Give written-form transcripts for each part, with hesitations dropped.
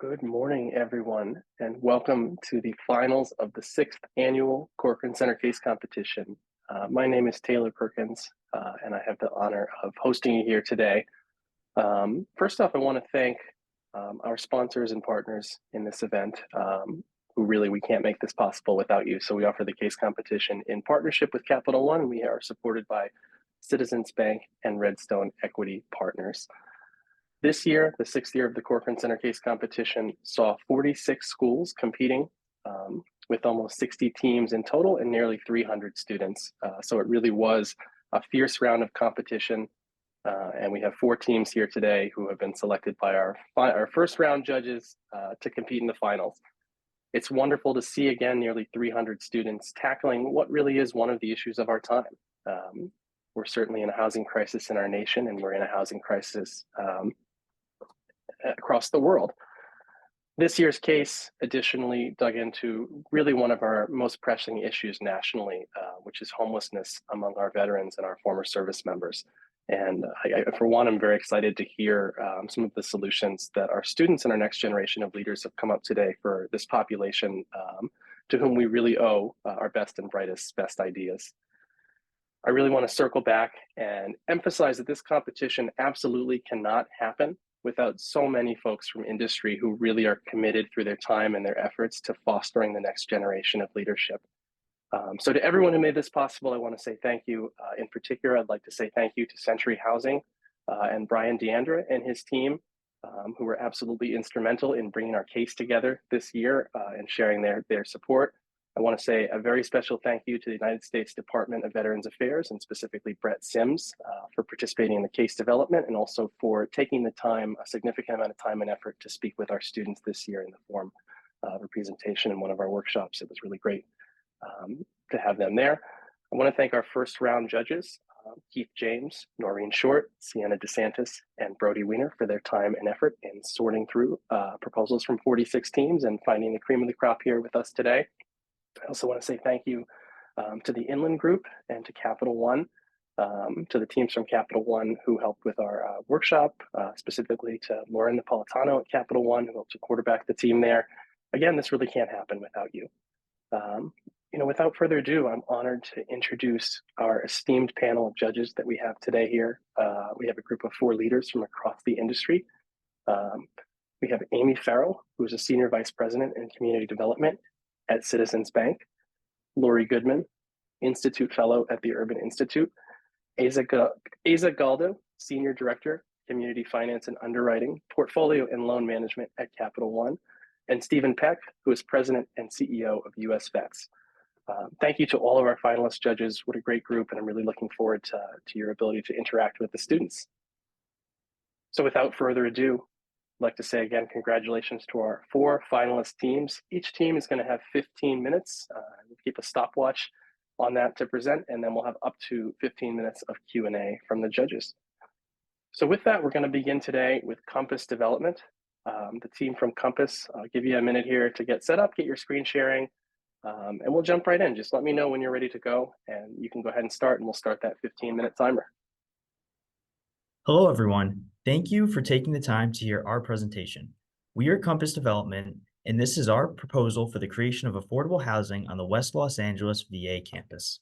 Good morning, everyone, and welcome to the finals of the 6th annual Corcoran Center Case Competition. My name is Taylor Perkins, and I have the honor of hosting you here today. First off, I want to thank our sponsors and partners in this event, who really, we can't make this possible without you. So we offer the case competition in partnership with Capital One, and we are supported by Citizens Bank and Redstone Equity Partners. This year, the 6th year of the Corcoran Center Case Competition, saw 46 schools competing, with almost 60 teams in total and nearly 300 students. So it really was a fierce round of competition. And we have 4 teams here today who have been selected by our first round judges to compete in the finals. It's wonderful to see again nearly 300 students tackling what really is one of the issues of our time. We're certainly in a housing crisis in our nation, and we're in a housing crisis across the world. This year's case additionally dug into really one of our most pressing issues nationally, which is homelessness among our veterans and our former service members. And for one, I'm very excited to hear some of the solutions that our students and our next generation of leaders have come up today for this population, to whom we really owe our best and brightest, best ideas. I really want to circle back and emphasize that this competition absolutely cannot happen without so many folks from industry who really are committed through their time and their efforts to fostering the next generation of leadership. So to everyone who made this possible, I want to say thank you. In particular, I'd like to say thank you to Century Housing and Brian Deandra and his team, who were absolutely instrumental in bringing our case together this year and sharing their support. I want to say a very special thank you to the United States Department of Veterans Affairs, and specifically Brett Sims, for participating in the case development and also for taking the time, a significant amount of time and effort, to speak with our students this year in the form of a presentation in one of our workshops. It was really great to have them there. I want to thank our first round judges, Keith James, Noreen Short, Sienna DeSantis, and Brody Weiner, for their time and effort in sorting through proposals from 46 teams and finding the cream of the crop here with us today. I also want to say thank you to the Inland Group and to Capital One, to the teams from Capital One who helped with our workshop, specifically to Lauren Napolitano at Capital One, who helped to quarterback the team there. Again, this really can't happen without you. Without further ado, I'm honored to introduce our esteemed panel of judges that we have today here. We have a group of 4 leaders from across the industry. We have Amy Farrell, who is a Senior Vice President in Community Development at Citizens Bank; Lori Goodman, Institute Fellow at the Urban Institute; Asa Galdo, Senior Director, Community Finance and Underwriting, Portfolio and Loan Management at Capital One; and Stephen Peck, who is President and CEO of US Vets. Thank you to all of our finalist judges. What a great group, and I'm really looking forward to your ability to interact with the students. So without further ado, I'd like to say again, congratulations to our 4 finalist teams. Each team is going to have 15 minutes. We'll keep a stopwatch on that to present, and then we'll have up to 15 minutes of Q&A from the judges. So with that, we're going to begin today with Compass Development. The team from Compass, I'll give you a minute here to get set up, get your screen sharing, and we'll jump right in. Just let me know when you're ready to go, and you can go ahead and start, and we'll start that 15-minute timer. Hello, everyone. Thank you for taking the time to hear our presentation. We are Compass Development, and this is our proposal for the creation of affordable housing on the West Los Angeles VA campus.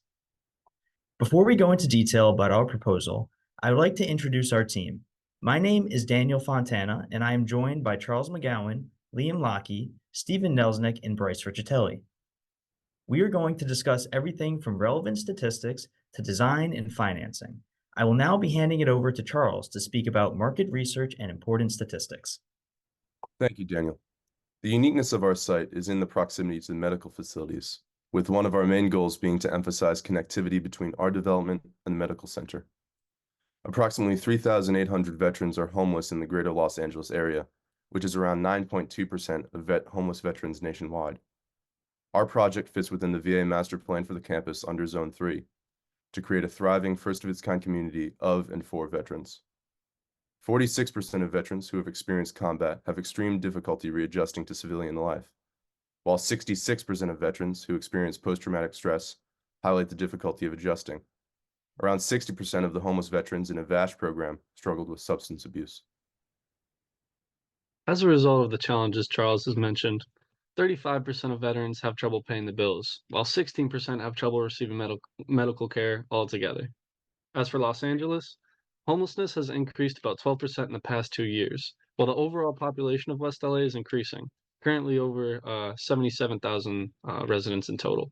Before we go into detail about our proposal, I would like to introduce our team. My name is Daniel Fontana, and I am joined by Charles McGowan, Liam Lockey, Stephen Nelsnick, and Bryce Riccitelli. We are going to discuss everything from relevant statistics to design and financing. I will now be handing it over to Charles to speak about market research and important statistics. Thank you, Daniel. The uniqueness of our site is in the proximity to medical facilities, with one of our main goals being to emphasize connectivity between our development and the medical center. Approximately 3,800 veterans are homeless in the greater Los Angeles area, which is around 9.2% of homeless veterans nationwide. Our project fits within the VA master plan for the campus under Zone 3, to create a thriving, first-of-its-kind community of and for veterans. 46% of veterans who have experienced combat have extreme difficulty readjusting to civilian life, while 66% of veterans who experience post-traumatic stress highlight the difficulty of adjusting. Around 60% of the homeless veterans in a VASH program struggled with substance abuse. As a result of the challenges Charles has mentioned, 35% of veterans have trouble paying the bills, while 16% have trouble receiving medical care altogether. As for Los Angeles, homelessness has increased about 12% in the past 2 years, while the overall population of West LA is increasing, currently over 77,000 residents in total.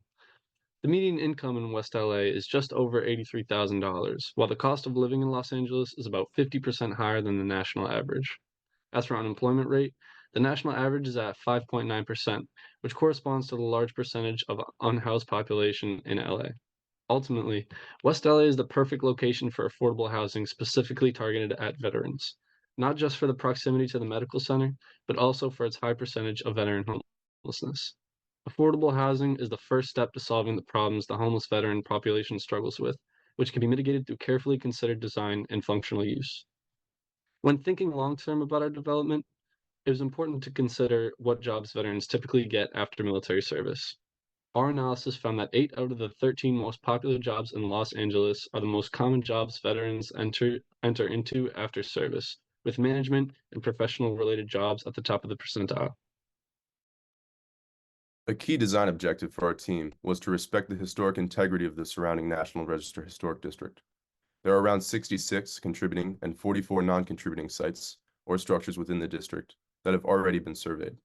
The median income in West LA is just over $83,000, while the cost of living in Los Angeles is about 50% higher than the national average. As for unemployment rate, the national average is at 5.9%, which corresponds to the large percentage of unhoused population in LA. Ultimately, West LA is the perfect location for affordable housing specifically targeted at veterans, not just for the proximity to the medical center, but also for its high percentage of veteran homelessness. Affordable housing is the first step to solving the problems the homeless veteran population struggles with, which can be mitigated through carefully considered design and functional use. When thinking long-term about our development, it is important to consider what jobs veterans typically get after military service. Our analysis found that 8 out of the 13 most popular jobs in Los Angeles are the most common jobs veterans enter into after service, with management and professional related jobs at the top of the percentile. A key design objective for our team was to respect the historic integrity of the surrounding National Register Historic District. There are around 66 contributing and 44 non-contributing sites or structures within the district that have already been surveyed.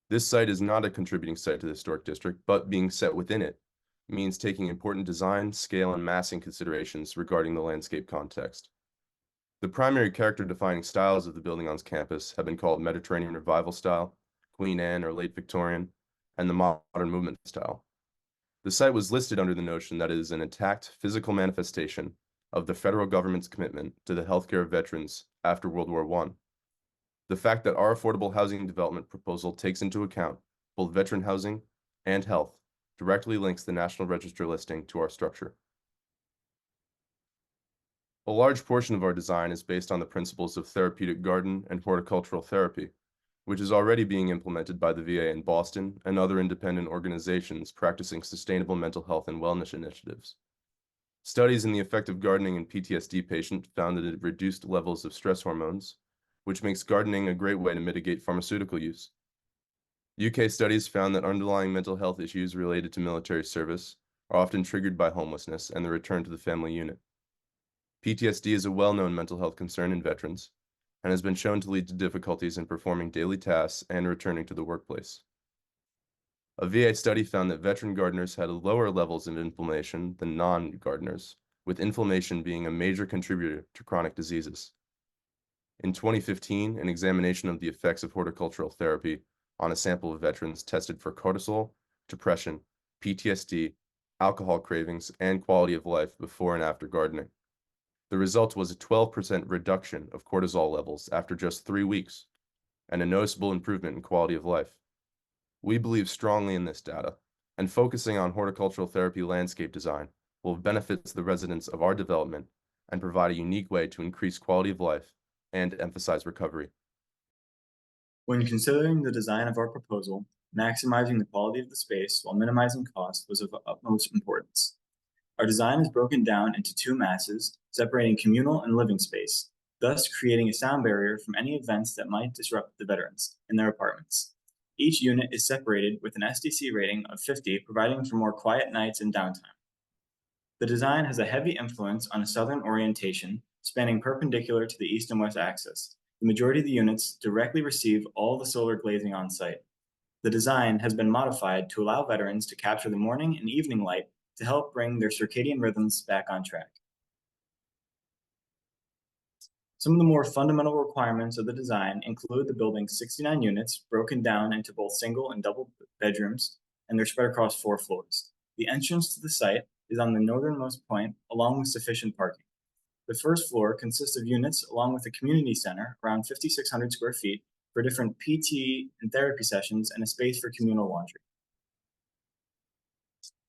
This site is not a contributing site to the historic district, but being set within it means taking important design, scale, and massing considerations regarding the landscape context. The primary character-defining styles of the building on campus have been called Mediterranean Revival style, Queen Anne or Late Victorian, and the Modern Movement style. The site was listed under the notion that it is an intact physical manifestation of the federal government's commitment to the healthcare of veterans after World War I. The fact that our affordable housing development proposal takes into account both veteran housing and health directly links the National Register listing to our structure. A large portion of our design is based on the principles of therapeutic garden and horticultural therapy, which is already being implemented by the VA in Boston and other independent organizations practicing sustainable mental health and wellness initiatives. Studies in the effect of gardening in PTSD patients found that it reduced levels of stress hormones, which makes gardening a great way to mitigate pharmaceutical use. UK studies found that underlying mental health issues related to military service are often triggered by homelessness and the return to the family unit. PTSD is a well-known mental health concern in veterans and has been shown to lead to difficulties in performing daily tasks and returning to the workplace. A VA study found that veteran gardeners had lower levels of inflammation than non-gardeners, with inflammation being a major contributor to chronic diseases. In 2015, an examination of the effects of horticultural therapy on a sample of veterans tested for cortisol, depression, PTSD, alcohol cravings, and quality of life before and after gardening. The result was a 12% reduction of cortisol levels after just 3 weeks, and a noticeable improvement in quality of life. We believe strongly in this data, and focusing on horticultural therapy landscape design will benefit the residents of our development and provide a unique way to increase quality of life and emphasize recovery. When considering the design of our proposal, maximizing the quality of the space while minimizing cost was of utmost importance. Our design is broken down into 2 masses, separating communal and living space, thus creating a sound barrier from any events that might disrupt the veterans in their apartments. Each unit is separated with an SDC rating of 50, providing for more quiet nights and downtime. The design has a heavy influence on a southern orientation, spanning perpendicular to the east and west axis. The majority of the units directly receive all the solar glazing on site. The design has been modified to allow veterans to capture the morning and evening light to help bring their circadian rhythms back on track. Some of the more fundamental requirements of the design include the building's 69 units broken down into both single and double bedrooms, and they're spread across 4 floors. The entrance to the site is on the northernmost point, along with sufficient parking. The first floor consists of units along with a community center, around 5,600 square feet, for different PT and therapy sessions and a space for communal laundry.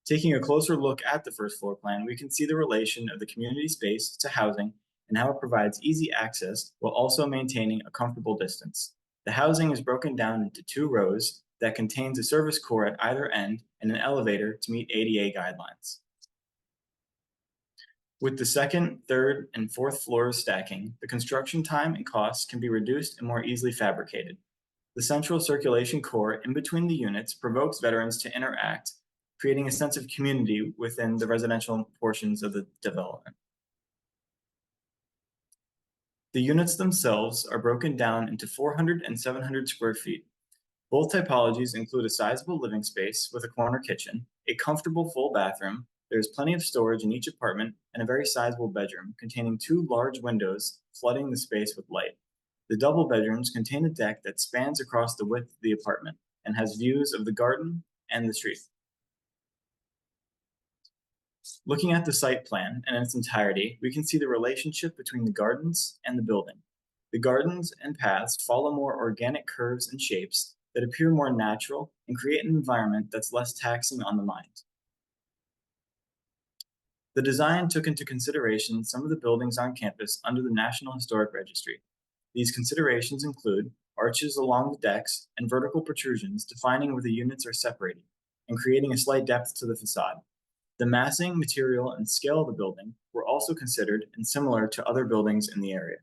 Taking a closer look at the first floor plan, we can see the relation of the community space to housing and how it provides easy access while also maintaining a comfortable distance. The housing is broken down into 2 rows that contains a service core at either end and an elevator to meet ADA guidelines. With the second, third, and fourth floors stacking, the construction time and costs can be reduced and more easily fabricated. The central circulation core in between the units provokes veterans to interact, creating a sense of community within the residential portions of the development. The units themselves are broken down into 400 and 700 square feet. Both typologies include a sizable living space with a corner kitchen, a comfortable full bathroom. There is plenty of storage in each apartment, and a very sizable bedroom containing 2 large windows flooding the space with light. The double bedrooms contain a deck that spans across the width of the apartment and has views of the garden and the street. Looking at the site plan in its entirety, we can see the relationship between the gardens and the building. The gardens and paths follow more organic curves and shapes that appear more natural and create an environment that's less taxing on the mind. The design took into consideration some of the buildings on campus under the National Historic Registry. These considerations include arches along the decks and vertical protrusions defining where the units are separated and creating a slight depth to the facade. The massing, material, and scale of the building were also considered and similar to other buildings in the area.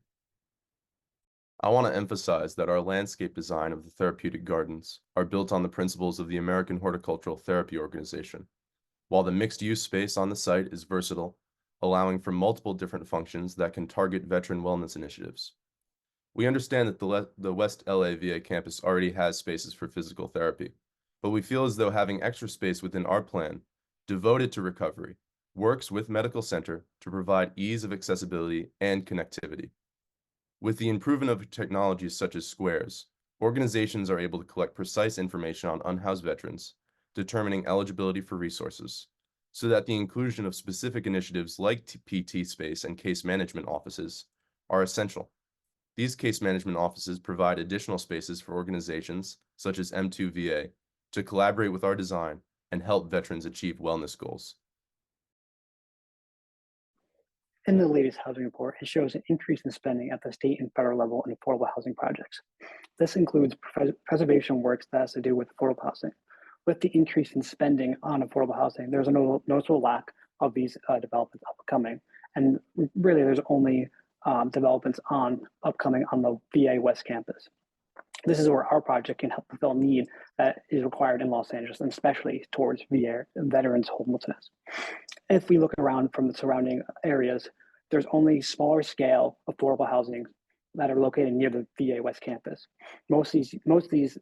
I want to emphasize that our landscape design of the therapeutic gardens are built on the principles of the American Horticultural Therapy Organization. While the mixed-use space on the site is versatile, allowing for multiple different functions that can target veteran wellness initiatives. We understand that the West LA VA campus already has spaces for physical therapy, but we feel as though having extra space within our plan, devoted to recovery, works with Medical Center to provide ease of accessibility and connectivity. With the improvement of technologies such as squares, organizations are able to collect precise information on unhoused veterans, determining eligibility for resources, so that the inclusion of specific initiatives like PT space and case management offices are essential. These case management offices provide additional spaces for organizations such as M2VA to collaborate with our design and help veterans achieve wellness goals. In the latest housing report, it shows an increase in spending at the state and federal level in affordable housing projects. This includes preservation works that has to do with affordable housing. With the increase in spending on affordable housing, there's a noticeable lack of these developments upcoming. And really, there's only developments upcoming on the VA West Campus. This is where our project can help fulfill a need that is required in Los Angeles, and especially towards VA veterans homelessness. If we look around from the surrounding areas, there's only smaller scale affordable housing that are located near the VA West Campus. Most of these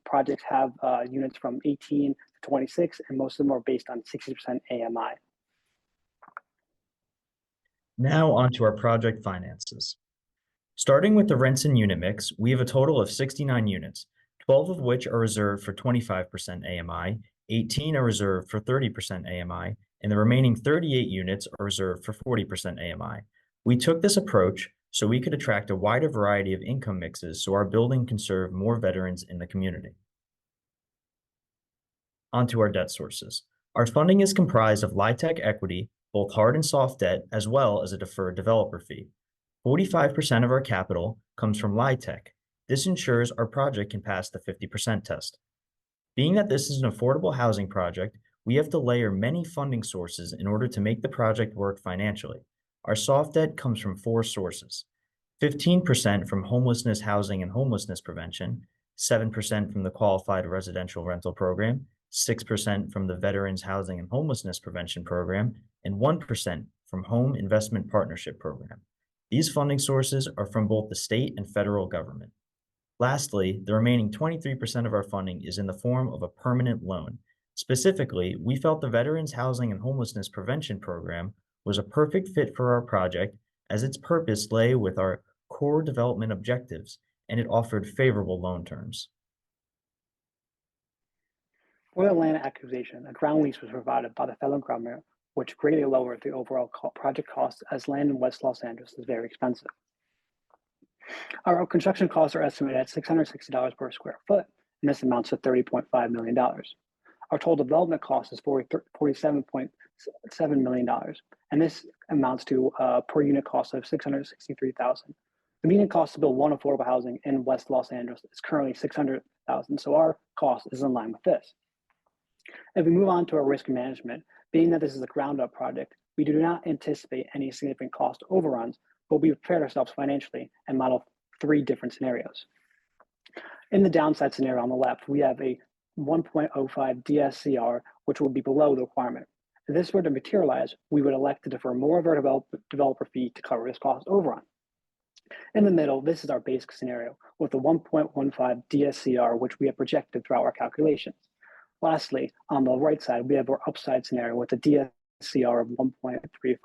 projects have units from 18 to 26, and most of them are based on 60% AMI. Now onto our project finances. Starting with the rents and unit mix, we have a total of 69 units, 12 of which are reserved for 25% AMI, 18 are reserved for 30% AMI, and the remaining 38 units are reserved for 40% AMI. We took this approach so we could attract a wider variety of income mixes so our building can serve more veterans in the community. Onto our debt sources. Our funding is comprised of LIHTC equity, both hard and soft debt, as well as a deferred developer fee. 45% of our capital comes from LIHTC. This ensures our project can pass the 50% test. Being that this is an affordable housing project, we have to layer many funding sources in order to make the project work financially. Our soft debt comes from 4 sources: 15% from homelessness housing and homelessness prevention, 7% from the Qualified Residential Rental Program, 6% from the Veterans Housing and Homelessness Prevention Program, and 1% from Home Investment Partnership Program. These funding sources are from both the state and federal government. Lastly, the remaining 23% of our funding is in the form of a permanent loan. Specifically, we felt the Veterans Housing and Homelessness Prevention Program was a perfect fit for our project, as its purpose lay with our core development objectives, and it offered favorable loan terms. For the land acquisition, a ground lease was provided by the federal government, which greatly lowered the overall project costs, as land in West Los Angeles is very expensive. Our construction costs are estimated at $660 per square foot, and this amounts to $30.5 million. Our total development cost is $47.7 million, and this amounts to a per unit cost of $663,000. The median cost to build one affordable housing in West Los Angeles is currently $600,000, so our cost is in line with this. If we move on to our risk management, Being that this is a ground-up project, we do not anticipate any significant cost overruns, but we prepared ourselves financially and model 3 different scenarios. In the downside scenario on the left, we have a 1.05 DSCR, which will be below the requirement. If this were to materialize, we would elect to defer more of our developer fee to cover this cost overrun. In the middle, this is our basic scenario with a 1.15 DSCR, which we have projected throughout our calculations. Lastly, on the right side, we have our upside scenario with a DSCR of 1.35.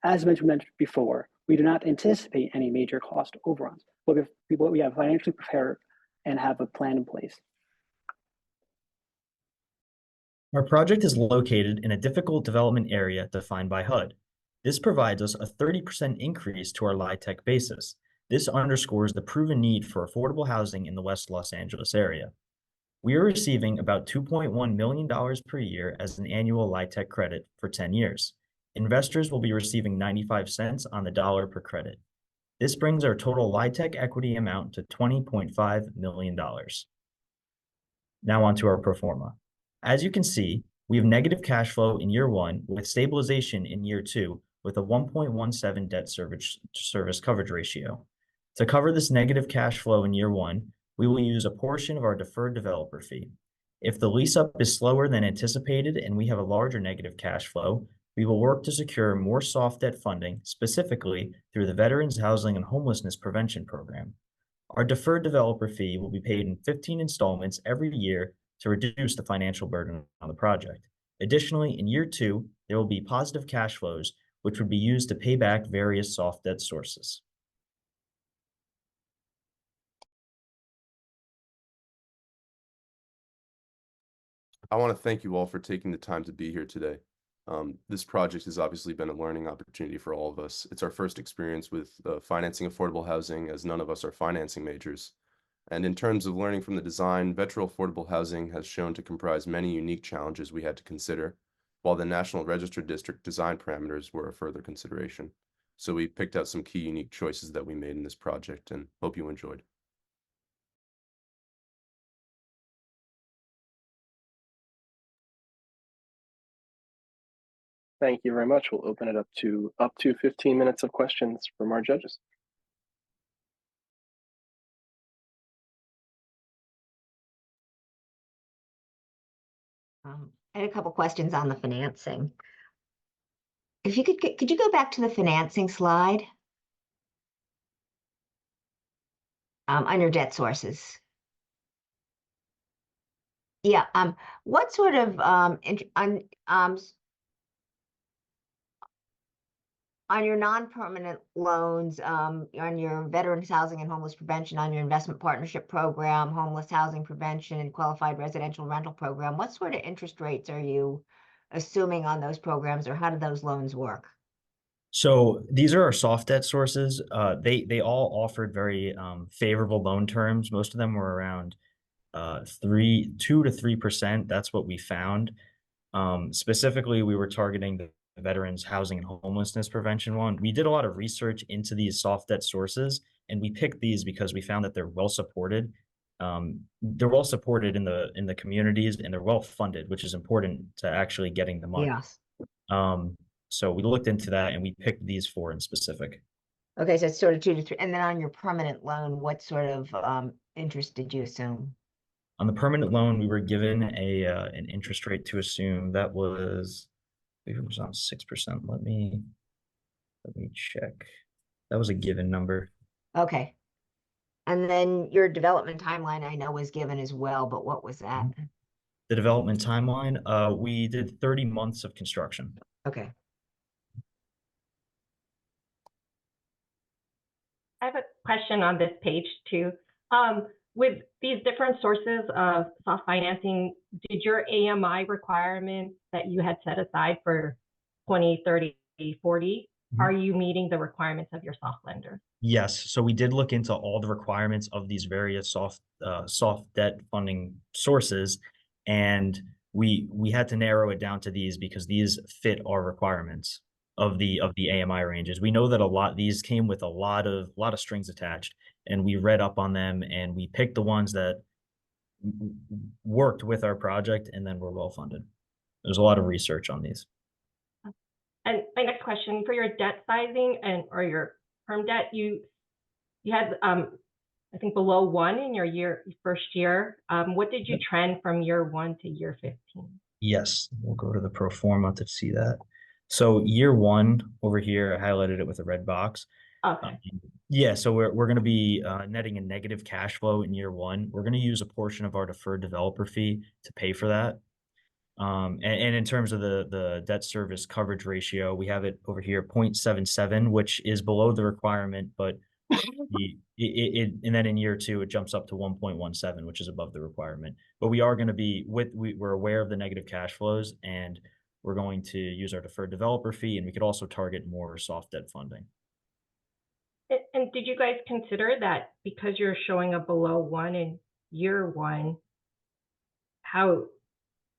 As mentioned before, we do not anticipate any major cost overruns, but we have financially prepared and have a plan in place. Our project is located in a difficult development area defined by HUD. This provides us a 30% increase to our LIHTC basis. This underscores the proven need for affordable housing in the West Los Angeles area. We are receiving about $2.1 million per year as an annual LIHTC credit for 10 years. Investors will be receiving 95 cents on the dollar per credit. This brings our total LIHTC equity amount to $20.5 million. Now on to our pro forma. As you can see, we have negative cash flow in year 1 with stabilization in year 2 with a 1.17 debt service coverage ratio. To cover this negative cash flow in year 1, we will use a portion of our deferred developer fee. If the lease up is slower than anticipated and we have a larger negative cash flow, we will work to secure more soft debt funding, specifically through the Veterans Housing and Homelessness Prevention Program. Our deferred developer fee will be paid in 15 installments every year to reduce the financial burden on the project. Additionally, in year 2, there will be positive cash flows, which would be used to pay back various soft debt sources. I want to thank you all for taking the time to be here today. This project has obviously been a learning opportunity for all of us. It's our first experience with financing affordable housing, as none of us are financing majors. And in terms of learning from the design, Vetro affordable housing has shown to comprise many unique challenges we had to consider, while the National Register District design parameters were a further consideration. So we picked out some key unique choices that we made in this project and hope you enjoyed. Thank you very much. We'll open it up to 15 minutes of questions from our judges. I had a couple questions on the financing. If you could you go back to the financing slide? On your debt sources. Yeah, what sort of on your non-permanent loans, on your Veterans Housing and Homeless Prevention, on your investment partnership program, homeless housing prevention, and qualified residential rental program, what sort of interest rates are you assuming on those programs, or how do those loans work? So these are our soft debt sources. They all offered very favorable loan terms. Most of them were around 2 to 3%. That's what we found. Specifically, we were targeting the Veterans Housing and Homelessness Prevention one. We did a lot of research into these soft debt sources, and we picked these because we found that they're well supported. They're well supported in the communities, and they're well funded, which is important to actually getting the money. Yes. So we looked into that, and we picked these 4 in specific. Okay, so it's sort of 2 to 3. And then on your permanent loan, what sort of interest did you assume? On the permanent loan, we were given an interest rate to assume that was, I think it was on 6%. Let me check. That was a given number. Okay. And then your development timeline, I know, was given as well, but what was that? The development timeline, we did 30 months of construction. Okay. I have a question on this page too. With these different sources of soft financing, did your AMI requirements that you had set aside for 20, 30, 40, are you meeting the requirements of your soft lender? Yes. So we did look into all the requirements of these various soft debt funding sources, and we had to narrow it down to these because these fit our requirements of the AMI ranges. We know that these came with a lot of strings attached, and we read up on them, and we picked the ones that worked with our project and then were well funded. There's a lot of research on these. And my next question, for your debt sizing or your perm debt, you had I think below 1 in your first year. What did you trend from year 1 to year 15? Yes, we'll go to the pro forma to see that. So year one over here, I highlighted it with a red box. Okay. Yeah, so we're going to be netting a negative cash flow in year one. We're going to use a portion of our deferred developer fee to pay for that. And in terms of the debt service coverage ratio, we have it over here 0.77, which is below the requirement, but and then in year two, it jumps up to 1.17, which is above the requirement. But we are going to be we're aware of the negative cash flows, and we're going to use our deferred developer fee, and we could also target more soft debt funding. And did you guys consider that because you're showing a below 1 in year 1, how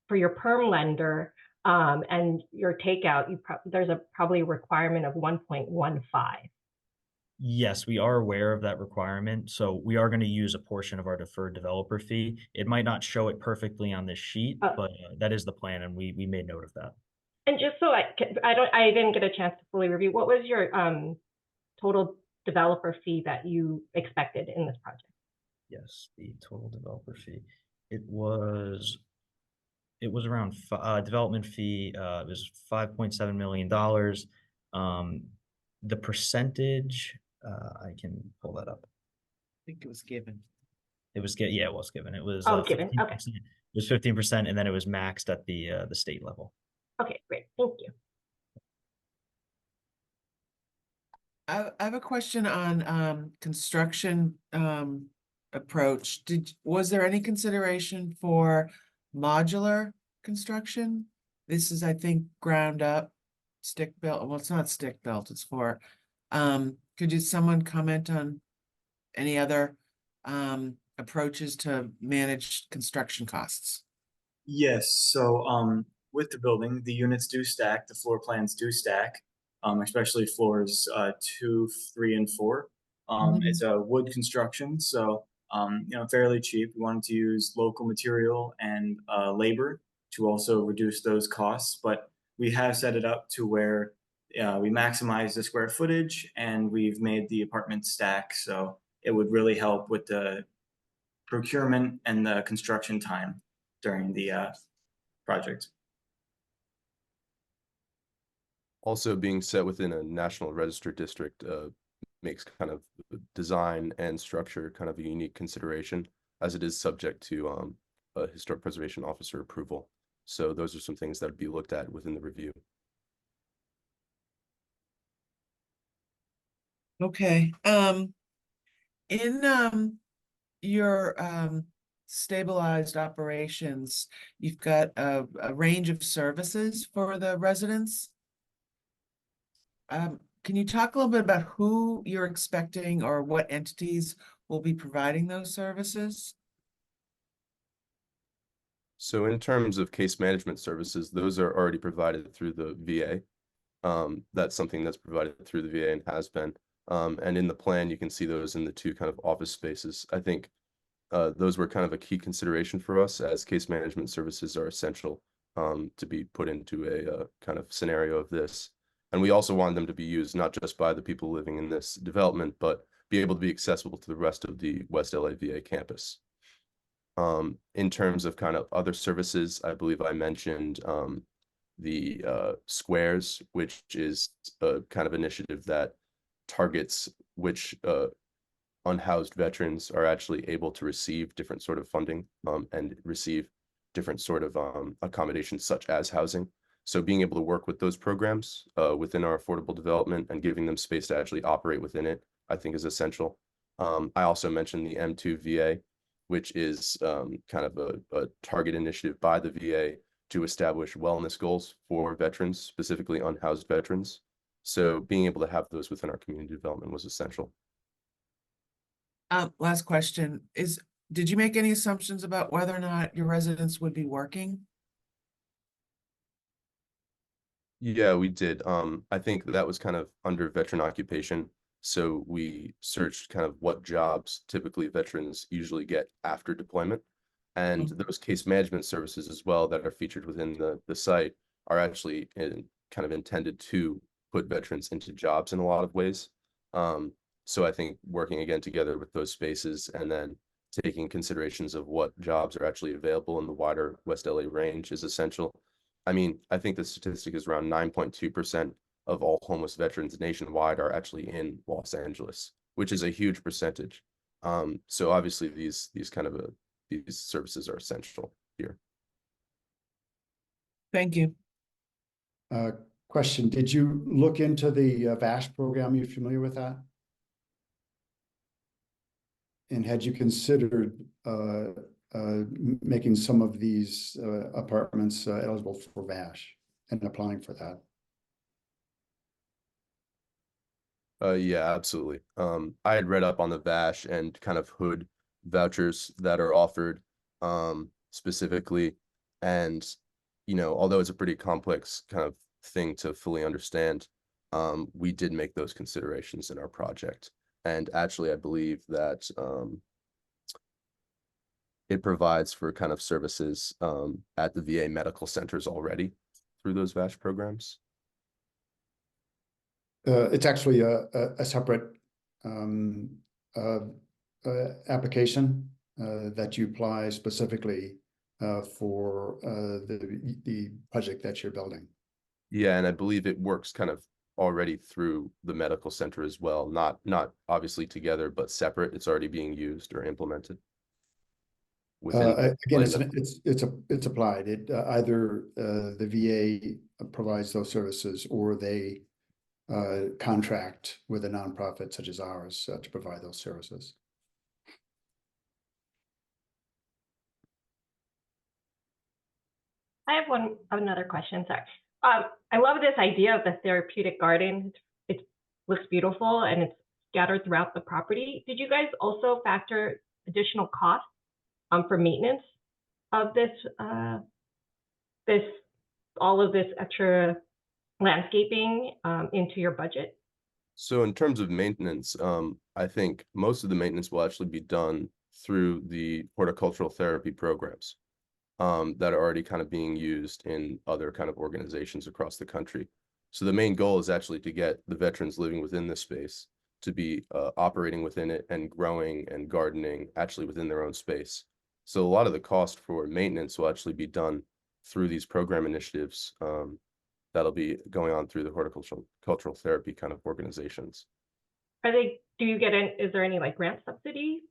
for your perm lender and your takeout, there's probably a requirement of 1.15? Yes, we are aware of that requirement. So we are going to use a portion of our deferred developer fee. It might not show it perfectly on this sheet, but that is the plan, and we made note of that. And just so I didn't get a chance to fully review, what was your total developer fee that you expected in this project? Yes, the total developer fee. It was around development fee. It was $5.7 million. The percentage, I can pull that up. I think it was given. It was yeah, it was given. It was given. 15%. Okay. It was 15%, and then it was maxed at the state level. Okay, great. Thank you. I have a question on construction approach. Was there any consideration for modular construction? This is, I think, ground up, stick built. Well, it's not stick built. It's for. Could someone comment on any other approaches to manage construction costs? Yes, so with the building, the units do stack, the floor plans do stack, especially floors 2, 3, and 4. It's a wood construction, so fairly cheap. We wanted to use local material and labor to also reduce those costs, but we have set it up to where we maximize the square footage, and we've made the apartment stack, so it would really help with the procurement and the construction time during the project. Also, being set within a National Register district makes kind of design and structure kind of a unique consideration, as it is subject to a historic preservation officer approval. So those are some things that would be looked at within the review. Okay. In your stabilized operations, you've got a range of services for the residents. Can you talk a little bit about who you're expecting or what entities will be providing those services? So in terms of case management services, those are already provided through the VA. That's something that's provided through the VA and has been. And in the plan, you can see those in the 2 kind of office spaces. I think those were kind of a key consideration for us, as case management services are essential to be put into a kind of scenario of this. And we also wanted them to be used not just by the people living in this development, but be able to be accessible to the rest of the West LA VA campus. In terms of kind of other services, I believe I mentioned the squares, which is a kind of initiative that targets which unhoused veterans are actually able to receive different sort of funding and receive different sort of accommodations such as housing. So being able to work with those programs within our affordable development and giving them space to actually operate within it, I think is essential. I also mentioned the M2 VA, which is kind of a target initiative by the VA to establish wellness goals for veterans, specifically unhoused veterans. So being able to have those within our community development was essential. Last question is, did you make any assumptions about whether or not your residents would be working? Yeah, we did. I think that was kind of under veteran occupation. So we searched kind of what jobs typically veterans usually get after deployment. And those case management services as well that are featured within the site are actually kind of intended to put veterans into jobs in a lot of ways. So I think working again together with those spaces and then taking considerations of what jobs are actually available in the wider West LA range is essential. I mean, I think the statistic is around 9.2% of all homeless veterans nationwide are actually in Los Angeles, which is a huge percentage. So obviously these services are essential here. Thank you. Question, did you look into the VASH program? Are you familiar with that? And had you considered making some of these apartments eligible for VASH and applying for that? Yeah, absolutely. I had read up on the VASH and kind of hood vouchers that are offered specifically. And, you know, although it's a pretty complex kind of thing to fully understand, we did make those considerations in our project. And actually, I believe that it provides for kind of services at the VA medical centers already through those VASH programs. It's actually a separate application that you apply specifically for the project that you're building. Yeah, and I believe it works kind of already through the medical center as well, not obviously together, but separate. It's already being used or implemented. Again, it's applied. It either the VA provides those services or they contract with a nonprofit such as ours to provide those services. I have another question, sorry. I love this idea of the therapeutic garden. It looks beautiful and it's scattered throughout the property. Did you guys also factor additional costs for maintenance of this, all of this extra landscaping into your budget? So in terms of maintenance, I think most of the maintenance will actually be done through the horticultural therapy programs that are already kind of being used in other kind of organizations across the country. So the main goal is actually to get the veterans living within this space to be operating within it and growing and gardening actually within their own space. So a lot of the cost for maintenance will actually be done through these program initiatives that'll be going on through the horticultural therapy kind of organizations. Are they, is there any like grant subsidy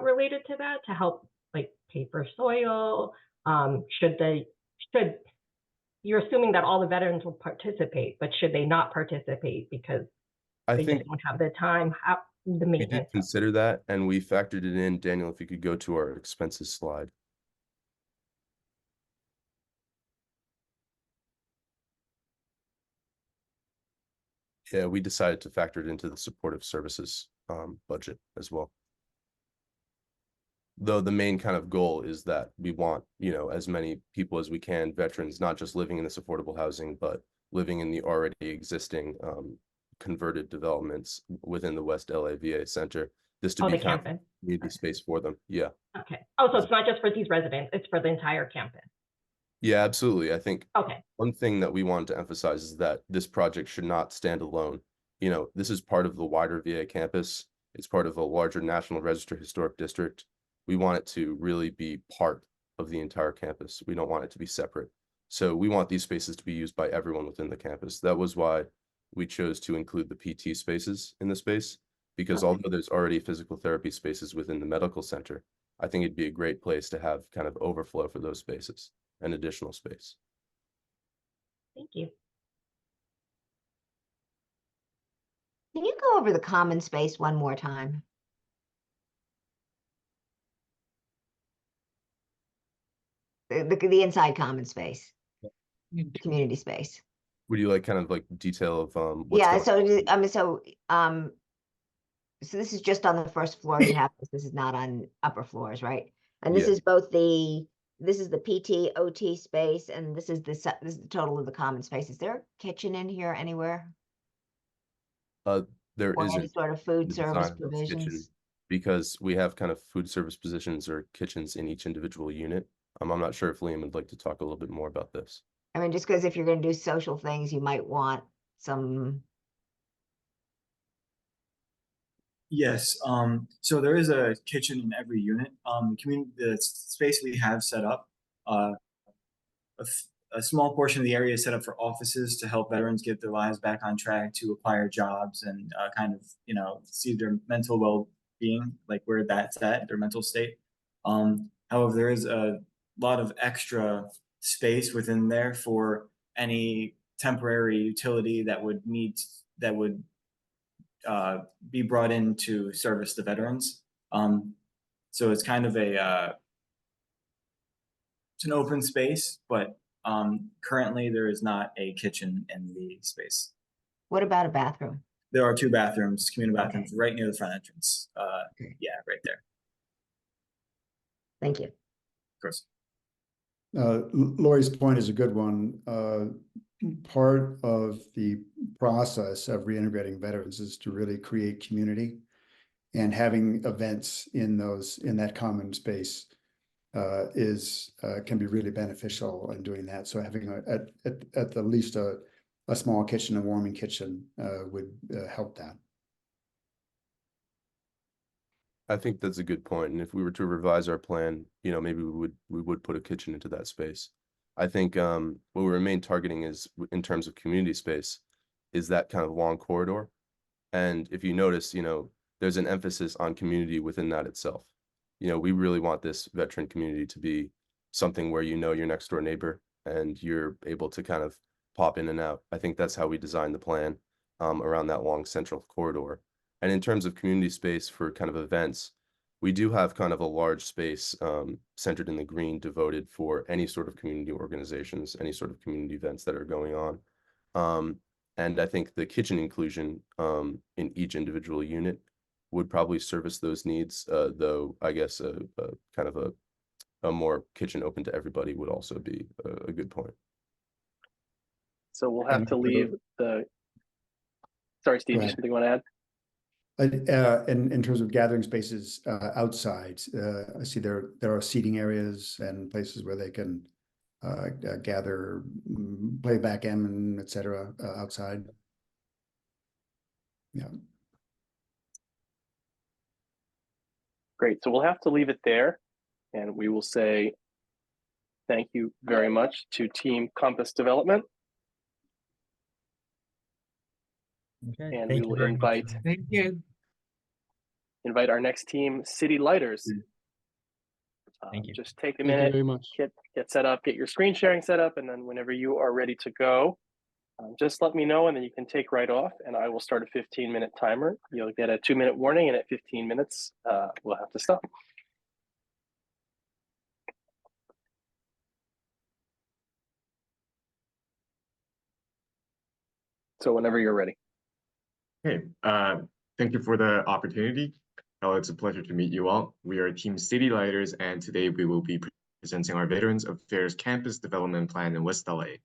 related to that to help like pay for soil? You're assuming that all the veterans will participate, but should they not participate because they just don't have the time, the maintenance? We did consider that and we factored it in. Daniel, if you could go to our expenses slide. Yeah, we decided to factor it into the supportive services budget as well. Though the main kind of goal is that we want, you know, as many people as we can, veterans, not just living in this affordable housing, but living in the already existing converted developments within the West LA VA Center. This to become a community space for them. Yeah. Okay. Oh, so it's not just for these residents, it's for the entire campus. Yeah, absolutely. I think okay. One thing that we wanted to emphasize is that this project should not stand alone. You know, this is part of the wider VA campus. It's part of a larger National Register Historic District. We want it to really be part of the entire campus. We don't want it to be separate. So we want these spaces to be used by everyone within the campus. That was why we chose to include the PT spaces in the space, because although there's already physical therapy spaces within the medical center, I think it'd be a great place to have kind of overflow for those spaces and additional space. Thank you. Can you go over the common space one more time? The inside common space, the community space. Would you like kind of like detail of what's yeah, going so so this is just on the first floor you have this is not on upper floors, right? And this is both this is the PT OT space and this is the total of the common space. Is there a kitchen in here anywhere? There or isn't any sort of food service provisions? Because we have kind of food service positions or kitchens in each individual unit. I'm not sure if Liam would like to talk a little bit more about this. I mean, just because if you're going to do social things, you might want some. Yes, so there is a kitchen in every unit. The space we have set up, a small portion of the area is set up for offices to help veterans get their lives back on track, to acquire jobs and kind of, see their mental well-being, like where that's at, their mental state. However, there is a lot of extra space within there for any temporary utility that would be brought in to service the veterans. So it's kind of it's an open space, but currently there is not a kitchen in the space. What about a bathroom? There are 2 bathrooms, communal bathrooms, right near the front entrance. Yeah, right there. Thank you. Of course. Lori's point is a good one. Part of the process of reintegrating veterans is to really create community, and having events in that common space can be really beneficial in doing that. So having at the least a small kitchen, a warming kitchen would help that. I think that's a good point. And if we were to revise our plan, maybe we would put a kitchen into that space. I think what we remain targeting is, in terms of community space, is that kind of long corridor. And if you notice, there's an emphasis on community within that itself. We really want this veteran community to be something where your next door neighbor and you're able to kind of pop in and out. I think that's how we designed the plan around that long central corridor. And in terms of community space for kind of events, we do have kind of a large space centered in the green, devoted for any sort of community organizations, any sort of community events that are going on. And I think the kitchen inclusion in each individual unit would probably service those needs, though I guess a kind of a more kitchen open to everybody would also be a good point. So we'll have to leave the. Sorry, Steve, you something you want to add? In terms of gathering spaces outside, I see there are seating areas and places where they can gather, play backgammon, etc. Outside. Yeah. Great. So we'll have to leave it there, and we will say thank you very much to Team Compass Development. Okay. And Thank we you will very much. invite our next team, City Lighters. Thank you. Just take a Thank you minute, very much. get set up, get your screen sharing set up, and then whenever you are ready to go, just let me know, and then you can take right off, and I will start a 15-minute timer. You'll get a 2-minute warning, and at 15 minutes, we'll have to stop. So whenever you're ready. Hey, thank you for the opportunity. It's a pleasure to meet you all. We are Team City Lighters, and today we will be presenting our Veterans Affairs Campus Development Plan in West LA.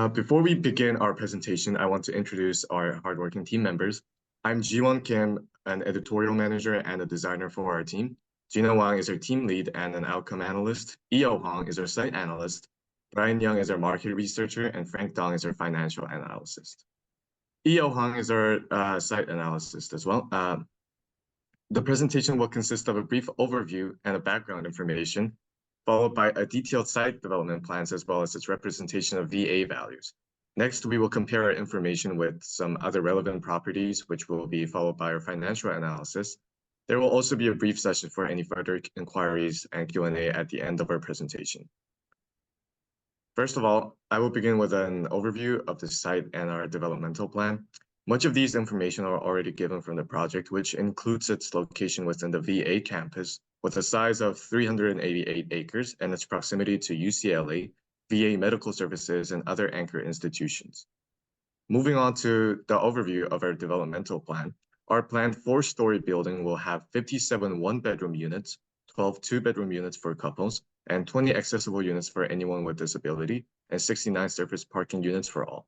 Before we begin our presentation, I want to introduce our hardworking team members. I'm Jiwon Kim, an editorial manager and a designer for our team. Gina Wang is our team lead and an outcome analyst. Eo Hong is our site analyst. Brian Young is our market researcher, and Frank Dong is our financial analyst. Eo Hong is our site analyst as well. The presentation will consist of a brief overview and a background information, followed by a detailed site development plans as well as its representation of VA values. Next, we will compare our information with some other relevant properties, which will be followed by our financial analysis. There will also be a brief session for any further inquiries and Q&A at the end of our presentation. First of all, I will begin with an overview of the site and our developmental plan. Much of these information are already given from the project, which includes its location within the VA campus with a size of 388 acres and its proximity to UCLA, VA medical services, and other anchor institutions. Moving on to the overview of our developmental plan, our planned 4-story building will have 57 one-bedroom units, 12 two-bedroom units for couples, and 20 accessible units for anyone with disability, and 69 surface parking units for all.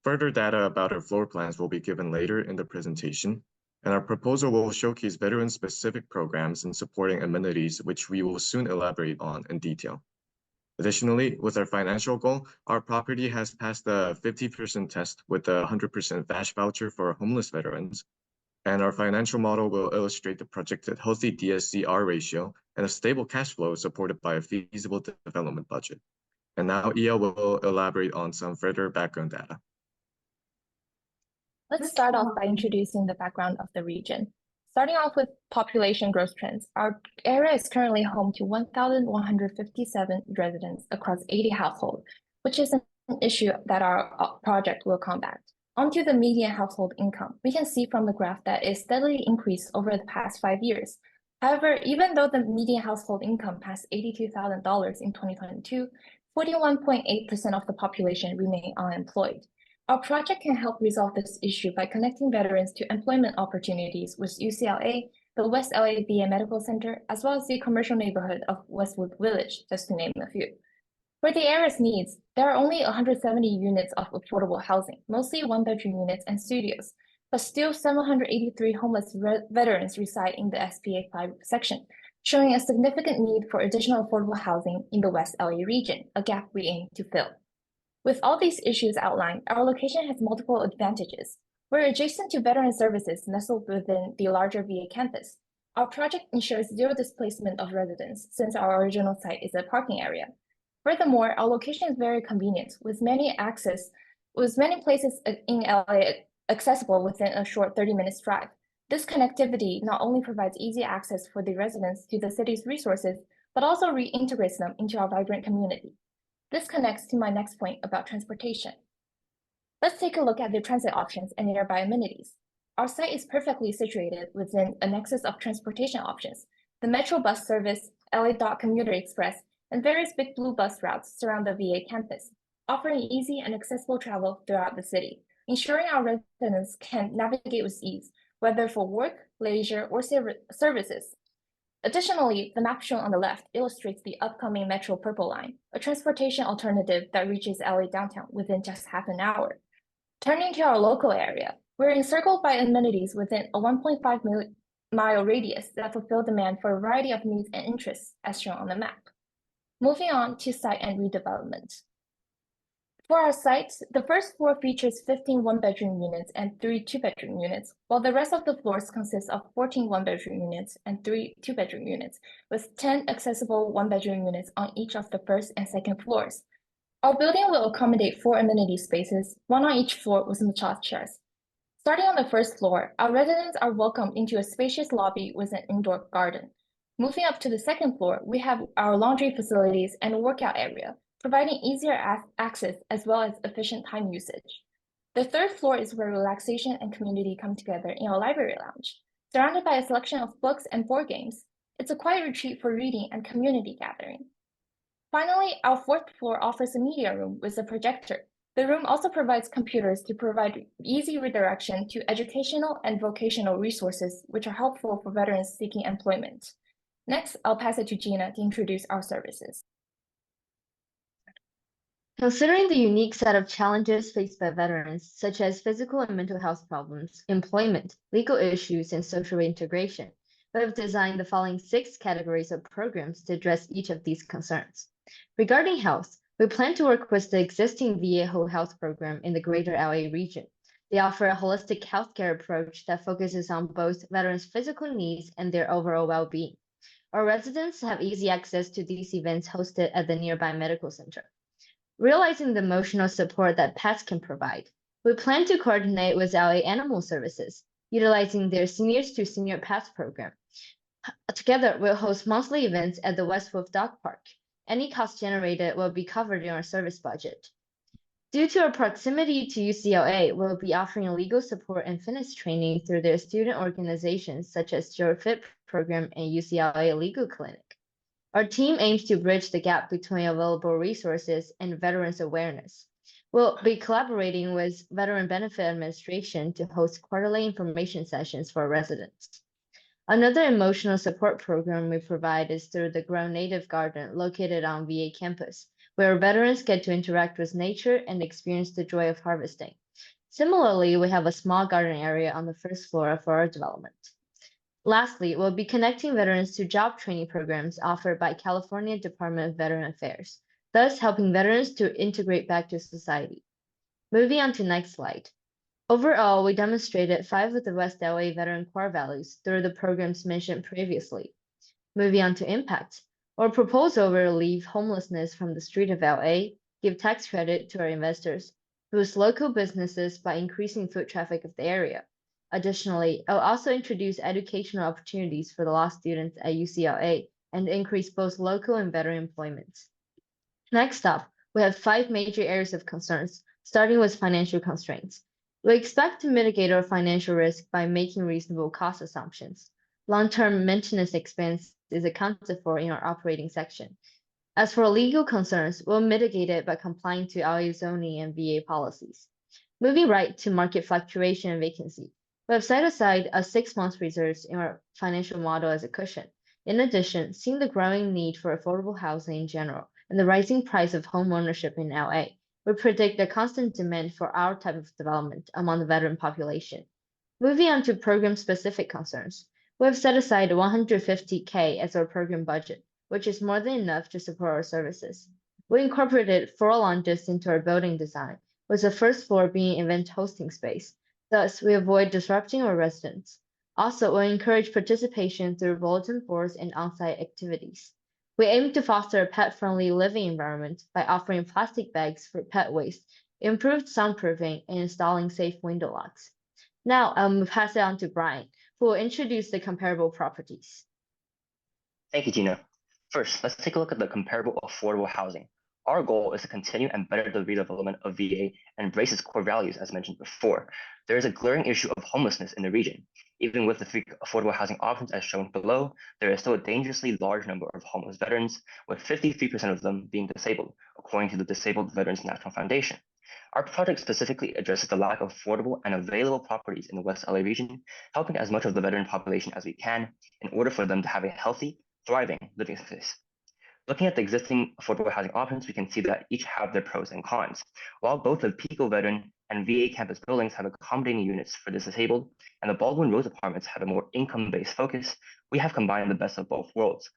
Further data about our floor plans will be given later in the presentation, and our proposal will showcase veteran-specific programs and supporting amenities, which we will soon elaborate on in detail. Additionally, with our financial goal, our property has passed the 50% test with a 100% VASH voucher for homeless veterans. And our financial model will illustrate the projected healthy DSCR ratio and a stable cash flow supported by a feasible development budget. And now EL will elaborate on some further background data. Let's start off by introducing the background of the region. Starting off with population growth trends, our area is currently home to 1,157 residents across 80 households, which is an issue that our project will combat. Onto the median household income, we can see from the graph that it steadily increased over the past 5 years. However, even though the median household income passed $82,000 in 2022, 41.8% of the population remain unemployed. Our project can help resolve this issue by connecting veterans to employment opportunities with UCLA, the West LA VA Medical Center, as well as the commercial neighborhood of Westwood Village, just to name a few. For the area's needs, there are only 170 units of affordable housing, mostly one-bedroom units and studios, but still 783 homeless veterans reside in the SPA 5 section, showing a significant need for additional affordable housing in the West LA region, a gap we aim to fill. With all these issues outlined, our location has multiple advantages. We're adjacent to veteran services nestled within the larger VA campus. Our project ensures zero displacement of residents since our original site is a parking area. Furthermore, our location is very convenient with many places in LA accessible within a short 30-minute drive. This connectivity not only provides easy access for the residents to the city's resources, but also reintegrates them into our vibrant community. This connects to my next point about transportation. Let's take a look at the transit options and nearby amenities. Our site is perfectly situated within a nexus of transportation options. The Metro bus service, LA Dot Commuter Express, and various Big Blue bus routes surround the VA campus, offering easy and accessible travel throughout the city, ensuring our residents can navigate with ease, whether for work, leisure, or services. Additionally, the map shown on the left illustrates the upcoming Metro Purple Line, a transportation alternative that reaches LA downtown within just half an hour. Turning to our local area, we're encircled by amenities within a 1.5-mile radius that fulfill demand for a variety of needs and interests, as shown on the map. Moving on to site and redevelopment. For our sites, the first floor features 15 one-bedroom units and 3 two-bedroom units, while the rest of the floors consist of 14 one-bedroom units and 3 two-bedroom units, with 10 accessible one-bedroom units on each of the first and second floors. Our building will accommodate 4 amenity spaces, 1 on each floor with massage chairs. Starting on the first floor, our residents are welcomed into a spacious lobby with an indoor garden. Moving up to the second floor, we have our laundry facilities and a workout area, providing easier access as well as efficient time usage. The third floor is where relaxation and community come together in our library lounge. Surrounded by a selection of books and board games, it's a quiet retreat for reading and community gathering. Finally, our fourth floor offers a media room with a projector. The room also provides computers to provide easy redirection to educational and vocational resources, which are helpful for veterans seeking employment. Next, I'll pass it to Gina to introduce our services. Considering the unique set of challenges faced by veterans, such as physical and mental health problems, employment, legal issues, and social reintegration, we have designed the following 6 categories of programs to address each of these concerns. Regarding health, we plan to work with the existing VA Whole Health program in the greater LA region. They offer a holistic healthcare approach that focuses on both veterans' physical needs and their overall well-being. Our residents have easy access to these events hosted at the nearby medical center. Realizing the emotional support that pets can provide, we plan to coordinate with LA Animal Services, utilizing their Seniors to Senior Pets program. Together, we'll host monthly events at the Westwood Dog Park. Any cost generated will be covered in our service budget. Due to our proximity to UCLA, we'll be offering legal support and fitness training through their student organizations such as Your Fit program and UCLA Legal Clinic. Our team aims to bridge the gap between available resources and veterans awareness. We'll be collaborating with Veteran Benefit Administration to host quarterly information sessions for residents. Another emotional support program we provide is through the Grow Native Garden located on VA campus, where veterans get to interact with nature and experience the joy of harvesting. Similarly, we have a small garden area on the first floor of our development. Lastly, we'll be connecting veterans to job training programs offered by California Department of Veteran Affairs. thus helping veterans to integrate back to society. Moving on to next slide. Overall, we demonstrated 5 of the West LA veteran core values through the programs mentioned previously. Moving on to impact. Our proposal will relieve homelessness from the street of LA, give tax credit to our investors, boost local businesses by increasing foot traffic of the area. Additionally, I'll also introduce educational opportunities for the law students at UCLA and increase both local and veteran employment. Next up, we have 5 major areas of concerns, starting with financial constraints. We expect to mitigate our financial risk by making reasonable cost assumptions. Long-term maintenance expense is accounted for in our operating section. As for legal concerns, we'll mitigate it by complying to LA zoning and VA policies. Moving right to market fluctuation and vacancy. We have set aside a 6-month reserves in our financial model as a cushion. In addition, seeing the growing need for affordable housing in general and the rising price of home ownership in LA, we predict a constant demand for our type of development among the veteran population. Moving on to program-specific concerns, we have set aside $150K as our program budget, which is more than enough to support our services. We incorporated 4 lounges into our building design, with the first floor being event hosting space. Thus, we avoid disrupting our residents. Also, we encourage participation through bulletin boards and on-site activities. We aim to foster a pet-friendly living environment by offering plastic bags for pet waste, improved soundproofing, and installing safe window locks. Now, I'll pass it on to Brian, who will introduce the comparable properties. Thank you, Gina. First, let's take a look at the comparable affordable housing. Our goal is to continue and better the redevelopment of VA and embrace its core values as mentioned before. There is a glaring issue of homelessness in the region. Even with the free affordable housing options as shown below, there is still a dangerously large number of homeless veterans, with 53% of them being disabled, according to the Disabled Veterans National Foundation. Our project specifically addresses the lack of affordable and available properties in the West LA region, helping as much of the veteran population as we can in order for them to have a healthy, thriving living space. Looking at the existing affordable housing options, we can see that each have their pros and cons. While both the Pico Veteran and VA campus buildings have accommodating units for the disabled, and the Baldwin Rose apartments have a more income-based focus, we have combined the best of both worlds,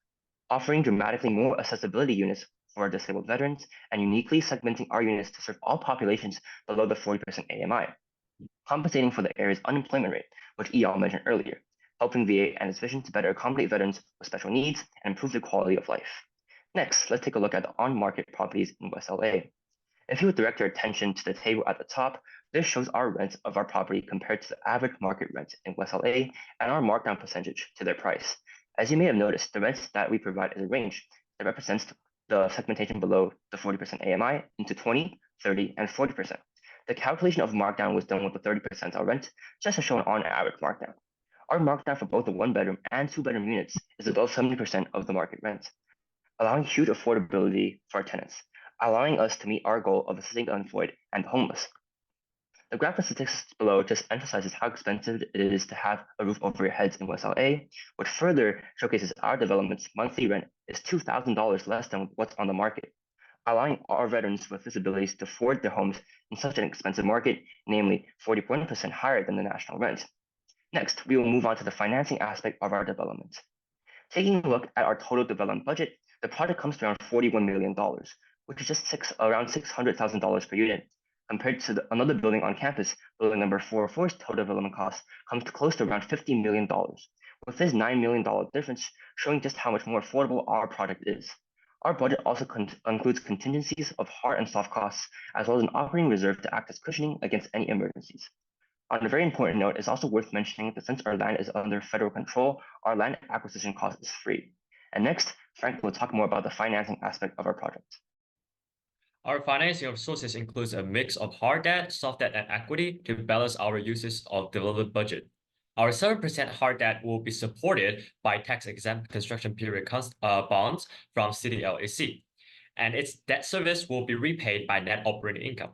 offering dramatically more accessibility units for our disabled veterans and uniquely segmenting our units to serve all populations below the 40% AMI, compensating for the area's unemployment rate, which Eyal mentioned earlier, helping VA and its vision to better accommodate veterans with special needs and improve their quality of life. Next, let's take a look at the on-market properties in West LA. If you would direct your attention to the table at the top, this shows our rents of our property compared to the average market rent in West LA and our markdown percentage to their price. As you may have noticed, the rents that we provide is a range that represents the segmentation below the 40% AMI into 20, 30, and 40%. The calculation of markdown was done with the 30% rent, just as shown on average markdown. Our markdown for both the 1-bedroom and 2-bedroom units is above 70% of the market rent, allowing huge affordability for our tenants, allowing us to meet our goal of assisting the unemployed and the homeless. The graph of statistics below just emphasizes how expensive it is to have a roof over your heads in West LA, which further showcases our development's monthly rent is $2,000 less than what's on the market, allowing our veterans with disabilities to afford their homes in such an expensive market, namely 41% higher than the national rent. Next, we will move on to the financing aspect of our development. Taking a look at our total development budget, the project comes to around $41 million, which is just around $600,000 per unit. Compared to another building on campus, building number 404's total development cost comes to close to around $50 million, with this $9 million difference showing just how much more affordable our project is. Our budget also includes contingencies of hard and soft costs, as well as an operating reserve to act as cushioning against any emergencies. On a very important note, it's also worth mentioning that since our land is under federal control, our land acquisition cost is free. And next, Frank will talk more about the financing aspect of our project. Our financing of sources includes a mix of hard debt, soft debt, and equity to balance our uses of development budget. Our 7% hard debt will be supported by tax-exempt construction period bonds from City LAC, and its debt service will be repaid by net operating income.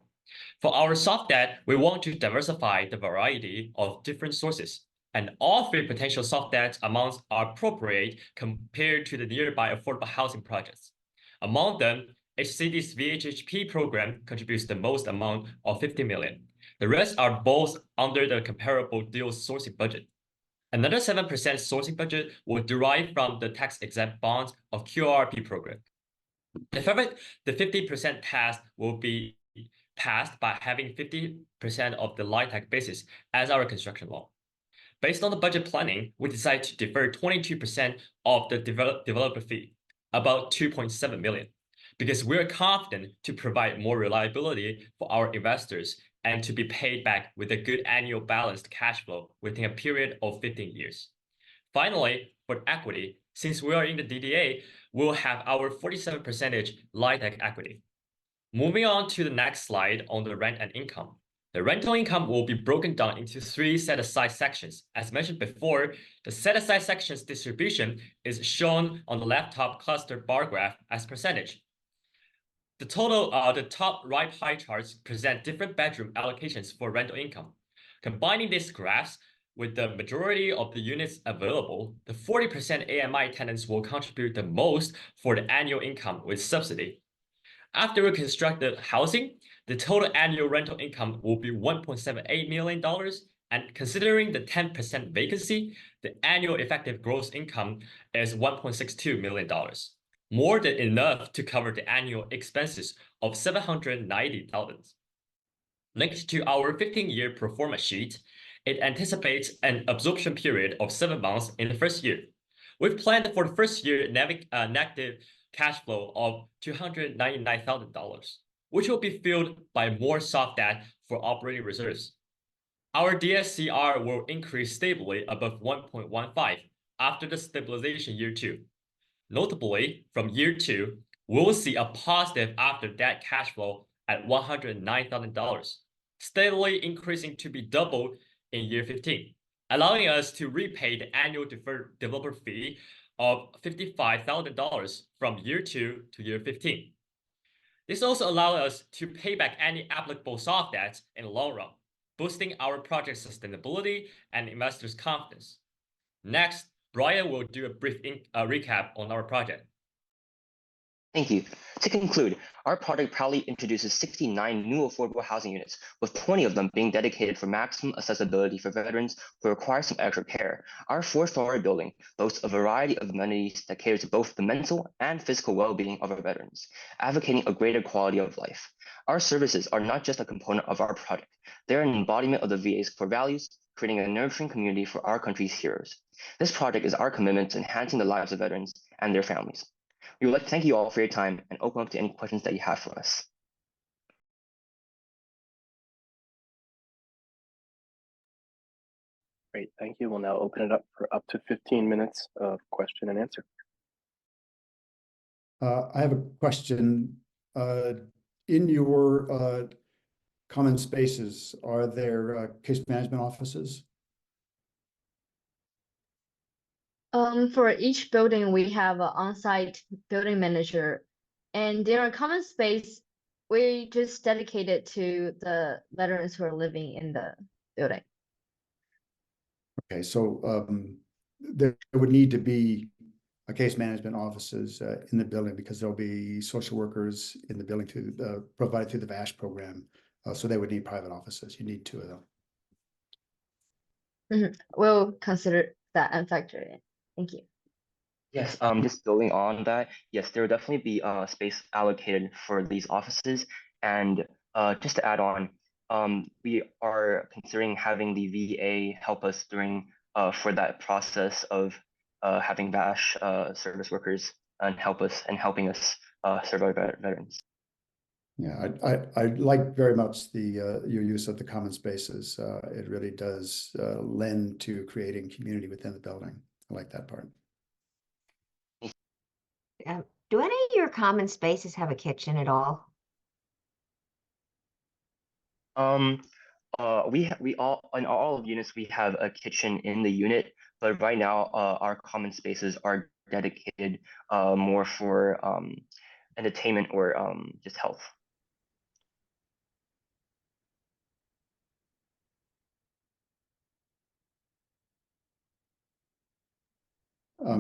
For our soft debt, we want to diversify the variety of different sources, and all 3 potential soft debt amounts are appropriate compared to the nearby affordable housing projects. Among them, HCD's VHHP program contributes the most amount of $50 million. The rest are both under the comparable deal sourcing budget. Another 7% sourcing budget will derive from the tax-exempt bonds of QRP program. The 50% task will be passed by having 50% of the LIHTC basis as our construction loan. Based on the budget planning, we decided to defer 22% of the developer fee, about 2.7 million, because we're confident to provide more reliability for our investors and to be paid back with a good annual balanced cash flow within a period of 15 years. Finally, for equity, since we are in the DDA, we'll have our 47% LIHTC equity. Moving on to the next slide on the rent and income. The rental income will be broken down into 3 set-aside sections. As mentioned before, the set-aside section's distribution is shown on the left top cluster bar graph as percentage. The top right pie charts present different bedroom allocations for rental income. Combining these graphs with the majority of the units available, the 40% AMI tenants will contribute the most for the annual income with subsidy. After we construct the housing, the total annual rental income will be $1.78 million, and considering the 10% vacancy, the annual effective gross income is $1.62 million, more than enough to cover the annual expenses of $790,000. Linked to our 15-year pro forma sheet, it anticipates an absorption period of 7 months in the first year. We've planned for the first year negative cash flow of $299,000, which will be filled by more soft debt for operating reserves. Our DSCR will increase stably above 1.15 after the stabilization year 2. Notably, from year 2, we'll see a positive after-debt cash flow at $109,000, steadily increasing to be doubled in year 15, allowing us to repay the annual deferred developer fee of $55,000 from year 2 to year 15. This also allows us to pay back any applicable soft debts in the long run, boosting our project sustainability and investors' confidence. Next, Brian will do a brief recap on our project. Thank you. To conclude, our project proudly introduces 69 new affordable housing units, with 20 of them being dedicated for maximum accessibility for veterans who require some extra care. Our 4-story building boasts a variety of amenities that cater to both the mental and physical well-being of our veterans, advocating a greater quality of life. Our services are not just a component of our project. They're an embodiment of the VA's core values, creating a nurturing community for our country's heroes. This project is our commitment to enhancing the lives of veterans and their families. We would like to thank you all for your time and open up to any questions that you have for us. Great, thank you. We'll now open it up for up to 15 minutes of question and answer. I have a question. In your common spaces, are there case management offices? For each building, we have an on-site building manager, and in our common space, we just dedicate it to the veterans who are living in the building. Okay, so there would need to be a case management offices in the building because there'll be social workers in the building to provided through the VASH program. So they would need private offices. You need 2 of them. We'll consider that and factor it in. Thank you. Yes, just building on that, yes, there will definitely be space allocated for these offices. And just to add on, we are considering having the VA help us during for that process of having VASH service workers and helping us serve our veterans. Yeah, I like very much the your use of the common spaces. It really does lend to creating community within the building. I like that part. Do any of your common spaces have a kitchen at all? We all in all of units we have a kitchen in the unit, but right now our common spaces are dedicated more for entertainment or just health.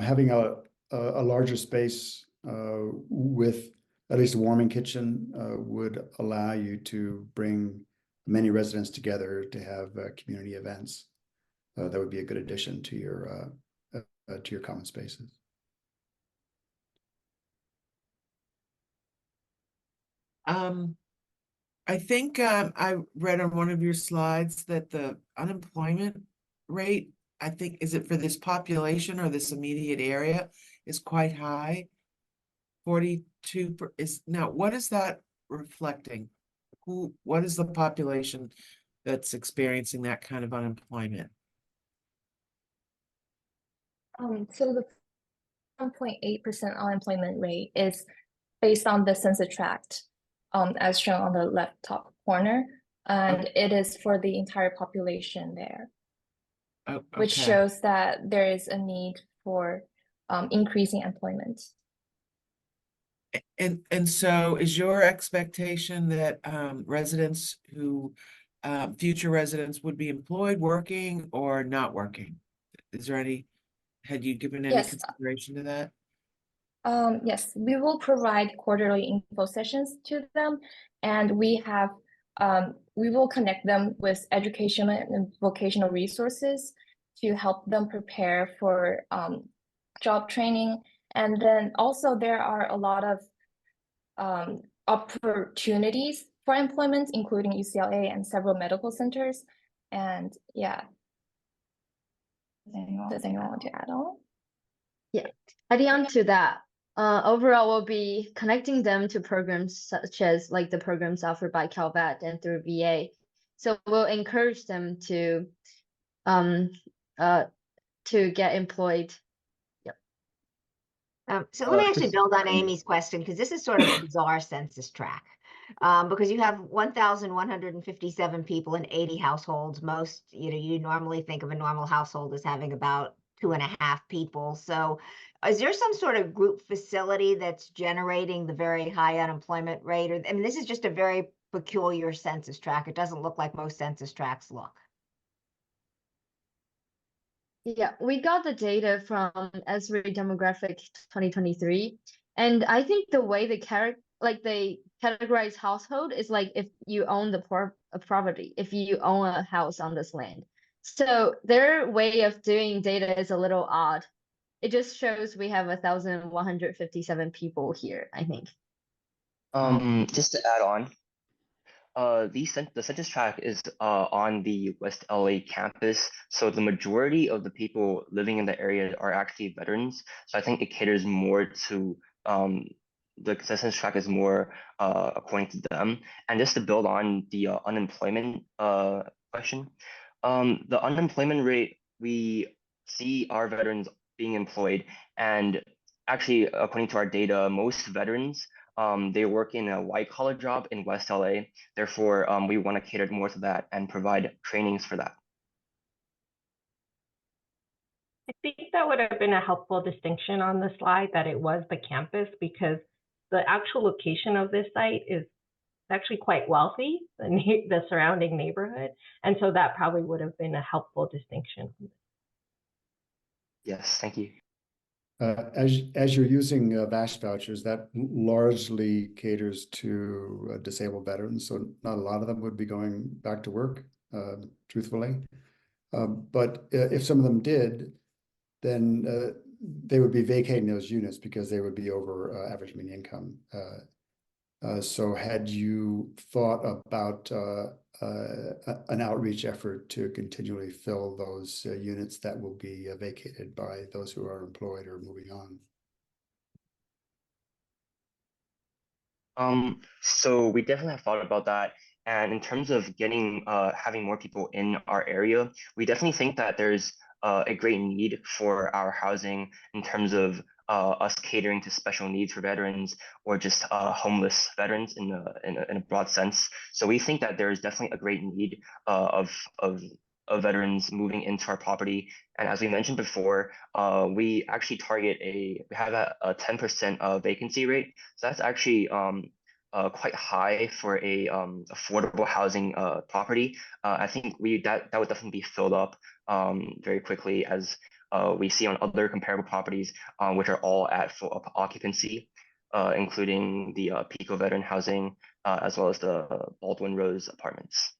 Having a larger space with at least a warming kitchen would allow you to bring many residents together to have community events. That would be a good addition to your common spaces. I think I read on one of your slides that the unemployment rate, I think, is it for this population or this immediate area, is quite high. 42 is now, what is that reflecting? What is the population that's experiencing that kind of unemployment? So the 1.8% unemployment rate is based on the census tract, as shown on the left top corner, and it is for the entire population there, which shows that there is a need for increasing employment. And so is your expectation that residents who future residents would be employed, working, or not working? Is there any, had you given any consideration to that? Yes, we will provide quarterly info sessions to them, and we will connect them with educational and vocational resources to help them prepare for job training. And then also there are a lot of opportunities for employment, including UCLA and several medical centers. And yeah. Does anyone want to add on? Yeah, adding on to that, overall we'll be connecting them to programs such as like the programs offered by CalVet and through VA. So we'll encourage them to get employed. So let me actually build on Amy's question, because this is sort of a bizarre census tract. Because you have 1,157 people in 80 households. Most, you normally think of a normal household as having about 2.5 people. So is there some sort of group facility that's generating the very high unemployment rate? Or, I mean, this is just a very peculiar census tract. It doesn't look like most census tracts look. Yeah, we got the data from Esri Demographic 2023, and I think the way they categorize household is like if you own a property, if you own a house on this land. So their way of doing data is a little odd. It just shows we have 1,157 people here, I think. Just to add on, the census tract is on the West LA campus, so the majority of the people living in the area are actually veterans. So I think it caters more to the census tract is more according to them. And just to build on the unemployment question, the unemployment rate, we see our veterans being employed, and actually according to our data, most veterans they work in a white collar job in West LA. Therefore, we want to cater more to that and provide trainings for that. I think that would have been a helpful distinction on the slide, that it was the campus, because the actual location of this site is actually quite wealthy, the surrounding neighborhood. And so that probably would have been a helpful distinction. Yes, thank you. As you're using VASH vouchers, that largely caters to disabled veterans, so not a lot of them would be going back to work, truthfully. But if some of them did, then they would be vacating those units because they would be over average median income. So had you thought about an outreach effort to continually fill those units that will be vacated by those who are employed or moving on? So we definitely have thought about that. And in terms of getting having more people in our area, we definitely think that there's a great need for our housing in terms of us catering to special needs for veterans or just homeless veterans in a broad sense. So we think that there is definitely a great need of veterans moving into our property. And as we mentioned before, we actually target we have a 10% vacancy rate. So that's actually quite high for a affordable housing property. I think that would definitely be filled up very quickly, as we see on other comparable properties, which are all at full occupancy, including the Pico Veteran Housing, as well as the Baldwin Rose apartments.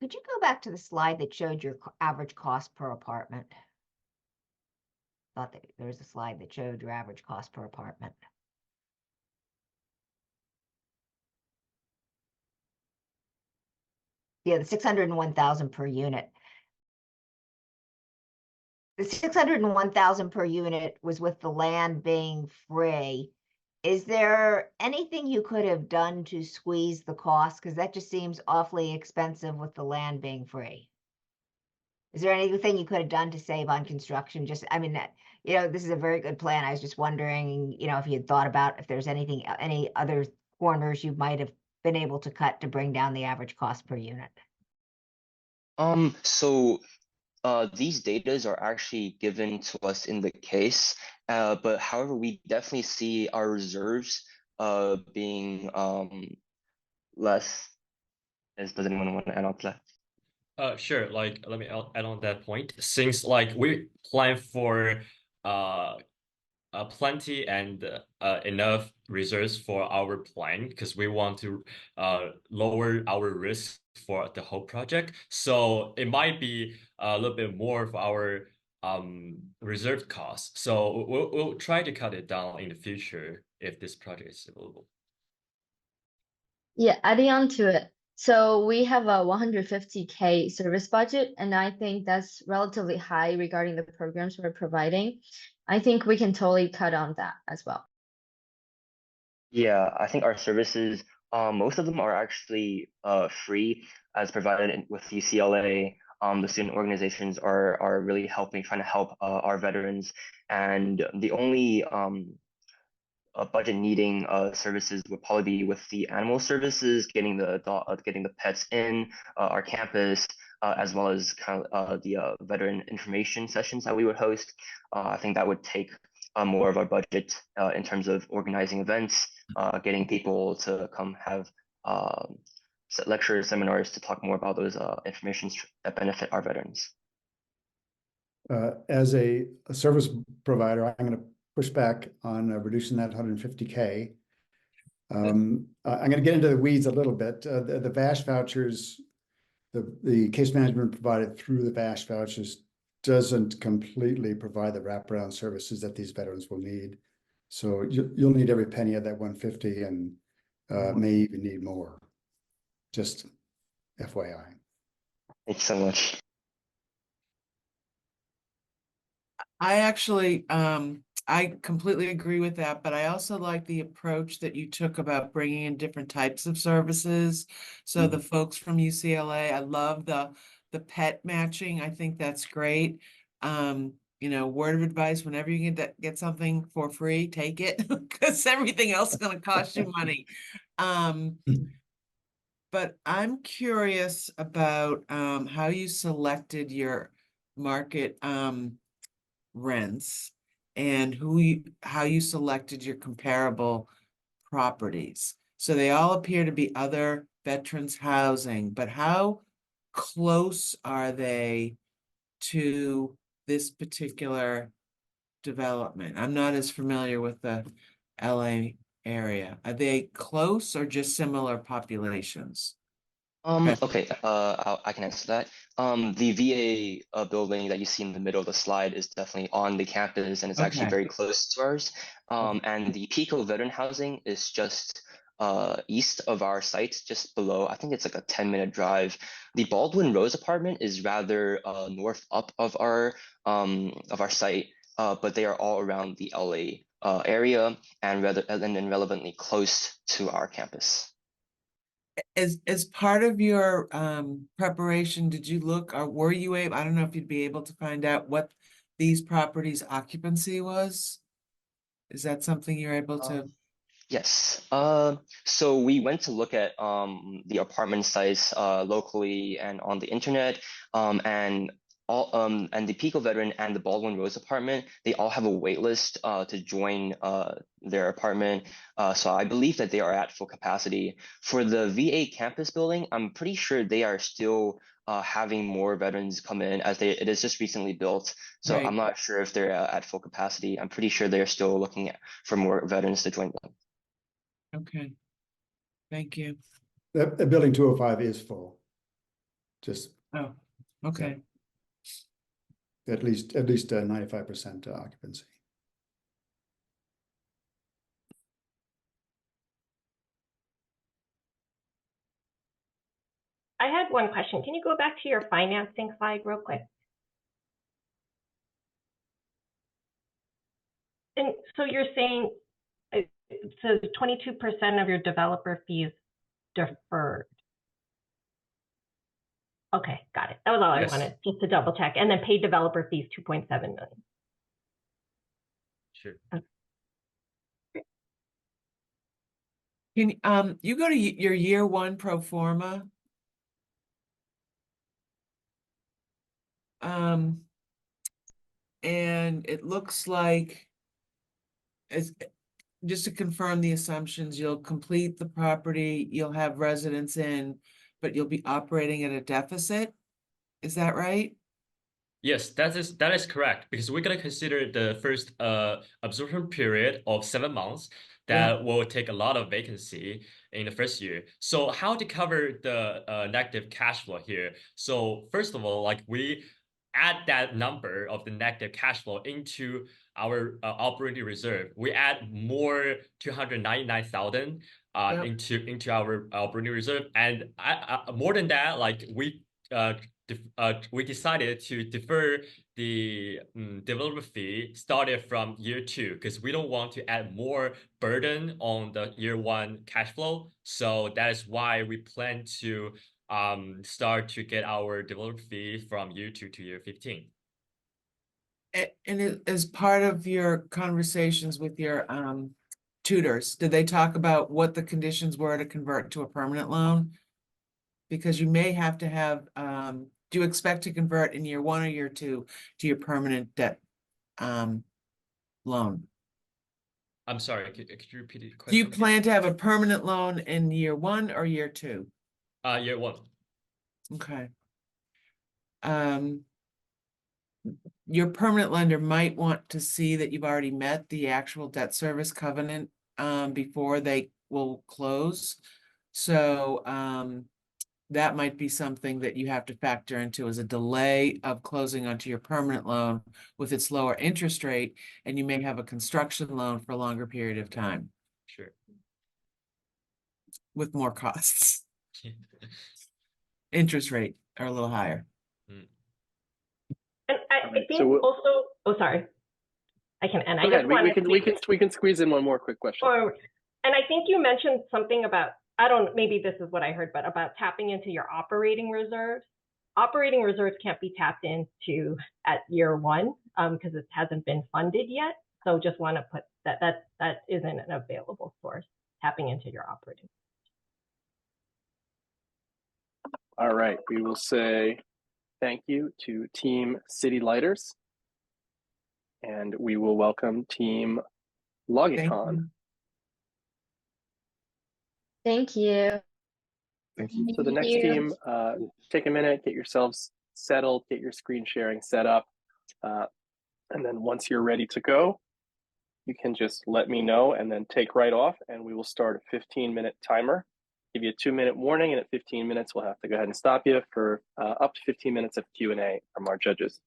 Could you go back to the slide that showed your average cost per apartment? Thought that there was a slide that showed your average cost per apartment. the 601,000 per unit. The 601,000 per unit was with the land being free. Is there anything you could have done to squeeze the cost? Because that just seems awfully expensive with the land being free. Is there anything you could have done to save on construction? Just, I mean, this is a very good plan. I was just wondering, if you had thought about if there's anything, any other corners you might have been able to cut to bring down the average cost per unit. So these datas are actually given to us in the case, but however, we definitely see our reserves being less. Does anyone want to add on to that? Sure. Like, let me add on that point. Since like we plan for plenty and enough reserves for our plan because we want to lower our risk for the whole project. So it might be a little bit more of our reserve costs. So we'll try to cut it down in the future if this project is available. Yeah, adding on to it. So we have a 150K service budget, and I think that's relatively high regarding the programs we're providing. I think we can totally cut on that as well. Yeah, I think our services, most of them are actually free as provided with UCLA. The student organizations are really trying to help our veterans, and the only budget needing services would probably be with the animal services, getting the pets in our campus, as well as kind of the veteran information sessions that we would host. I think that would take more of our budget in terms of organizing events, getting people to come have lectures, seminars to talk more about those informations that benefit our veterans. As a service provider, I'm going to push back on reducing that 150K. I'm going to get into the weeds a little bit. The VASH vouchers, the case management provided through the VASH vouchers doesn't completely provide the wraparound services that these veterans will need. So you'll need every penny of that 150 and may even need more. Just FYI. Thanks so much. I actually, I completely agree with that, but I also like the approach that you took about bringing in different types of services. So the folks from UCLA, I love the pet matching. I think that's great. Word of advice, whenever you get something for free, take it because everything else is going to cost you money. But I'm curious about how you selected your market rents and how you selected your comparable properties. So they all appear to be other veterans housing, but how close are they to this particular development? I'm not as familiar with the LA area. Are they close or just similar populations? Okay, I can answer that. The VA building that you see in the middle of the slide is definitely on the campus and it's actually very close to ours. And the Pico veteran housing is just east of our site, just below. I think it's like a 10-minute drive. The Baldwin Rose apartment is rather north up of our site, but they are all around the LA area and then relevantly close to our campus. As part of your preparation, did you look or were you able, I don't know if you'd be able to find out what these properties' occupancy was? Is that something you're able to? Yes. So we went to look at the apartment sites locally and on the internet, and the Pico Veteran and the Baldwin Rose apartment, they all have a wait list to join their apartment. So I believe that they are at full capacity. For the VA campus building, I'm pretty sure they are still having more veterans come in as it is just recently built. So I'm not sure if they're at full capacity. I'm pretty sure they're still looking for more veterans to join them. Okay. Thank you. The building 205 is full. Just. Oh, okay. Yeah. At least 95% occupancy. I had one question. Can you go back to your financing slide real quick? And so you're saying, so 22% of your developer fees deferred. Okay, got it. That was all Yes. I wanted, just to double check. And then paid developer fees, 2.7 million. Sure. Can you go to your year one pro forma? And it looks like, it's just to confirm the assumptions, you'll complete the property, you'll have residents in, but you'll be operating at a deficit. Is that right? Yes, that is correct, because we're gonna consider the first absorption period of 7 months that will take a lot of vacancy in the first year. So how to cover the negative cash flow here? So first of all, like we add that number of the negative cash flow into our operating reserve. We add more 299,000 into our operating reserve, and more than that, like we decided to defer the developer fee started from year 2, because we don't want to add more burden on the year 1 cash flow. So that is why we plan to start to get our developer fee from year 2 to year 15. And as part of your conversations with your tutors, did they talk about what the conditions were to convert to a permanent loan? Because you may have to have, do you expect to convert in year 1 or year 2 to your permanent debt loan? I'm sorry, could you repeat the question? Do you plan to have a permanent loan in year 1 or year 2? Year 1. Okay. Your permanent lender might want to see that you've already met the actual debt service covenant before they will close. So that might be something that you have to factor into as a delay of closing onto your permanent loan with its lower interest rate, and you may have a construction loan for a longer period of time. Sure. With more costs. Interest rate are a little higher. And I think also, oh, sorry. I can end. I just wanted we can squeeze in one more quick question. And I think you mentioned something about, maybe this is what I heard, but about tapping into your operating reserves. Operating reserves can't be tapped into at year 1 because it hasn't been funded yet. So just want to put that isn't an available source, tapping into your operating. All right, we will say thank you to Team City Lighters, and we will welcome Team Logikon. Thank you. Thank you. So the next team, take a minute, get yourselves settled, get your screen sharing set up, and then once you're ready to go, you can just let me know and then take right off, and we will start a 15-minute timer. Give you a 2-minute warning, and at 15 minutes, we'll have to go ahead and stop you for up to 15 minutes of Q&A from our judges.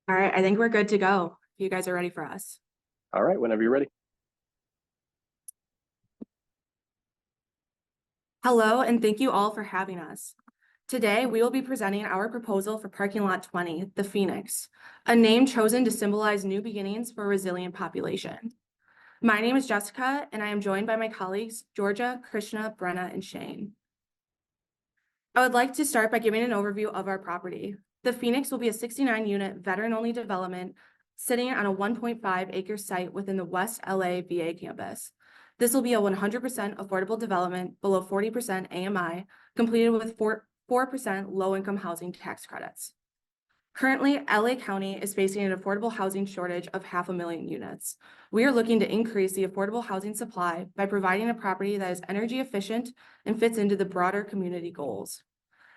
All right, I think we're good to go. If you guys are ready for us. All right, whenever you're ready. Hello, and thank you all for having us. Today, we will be presenting our proposal for Parking Lot 20, the Phoenix, a name chosen to symbolize new beginnings for a resilient population. My name is Jessica, and I am joined by my colleagues, Georgia, Krishna, Brenna, and Shane. I would like to start by giving an overview of our property. The Phoenix will be a 69-unit veteran-only development sitting on a 1.5-acre site within the West LA VA campus. This will be a 100% affordable development below 40% AMI, completed with 4% low-income housing tax credits. Currently, LA County is facing an affordable housing shortage of 500,000 units. We are looking to increase the affordable housing supply by providing a property that is energy efficient and fits into the broader community goals.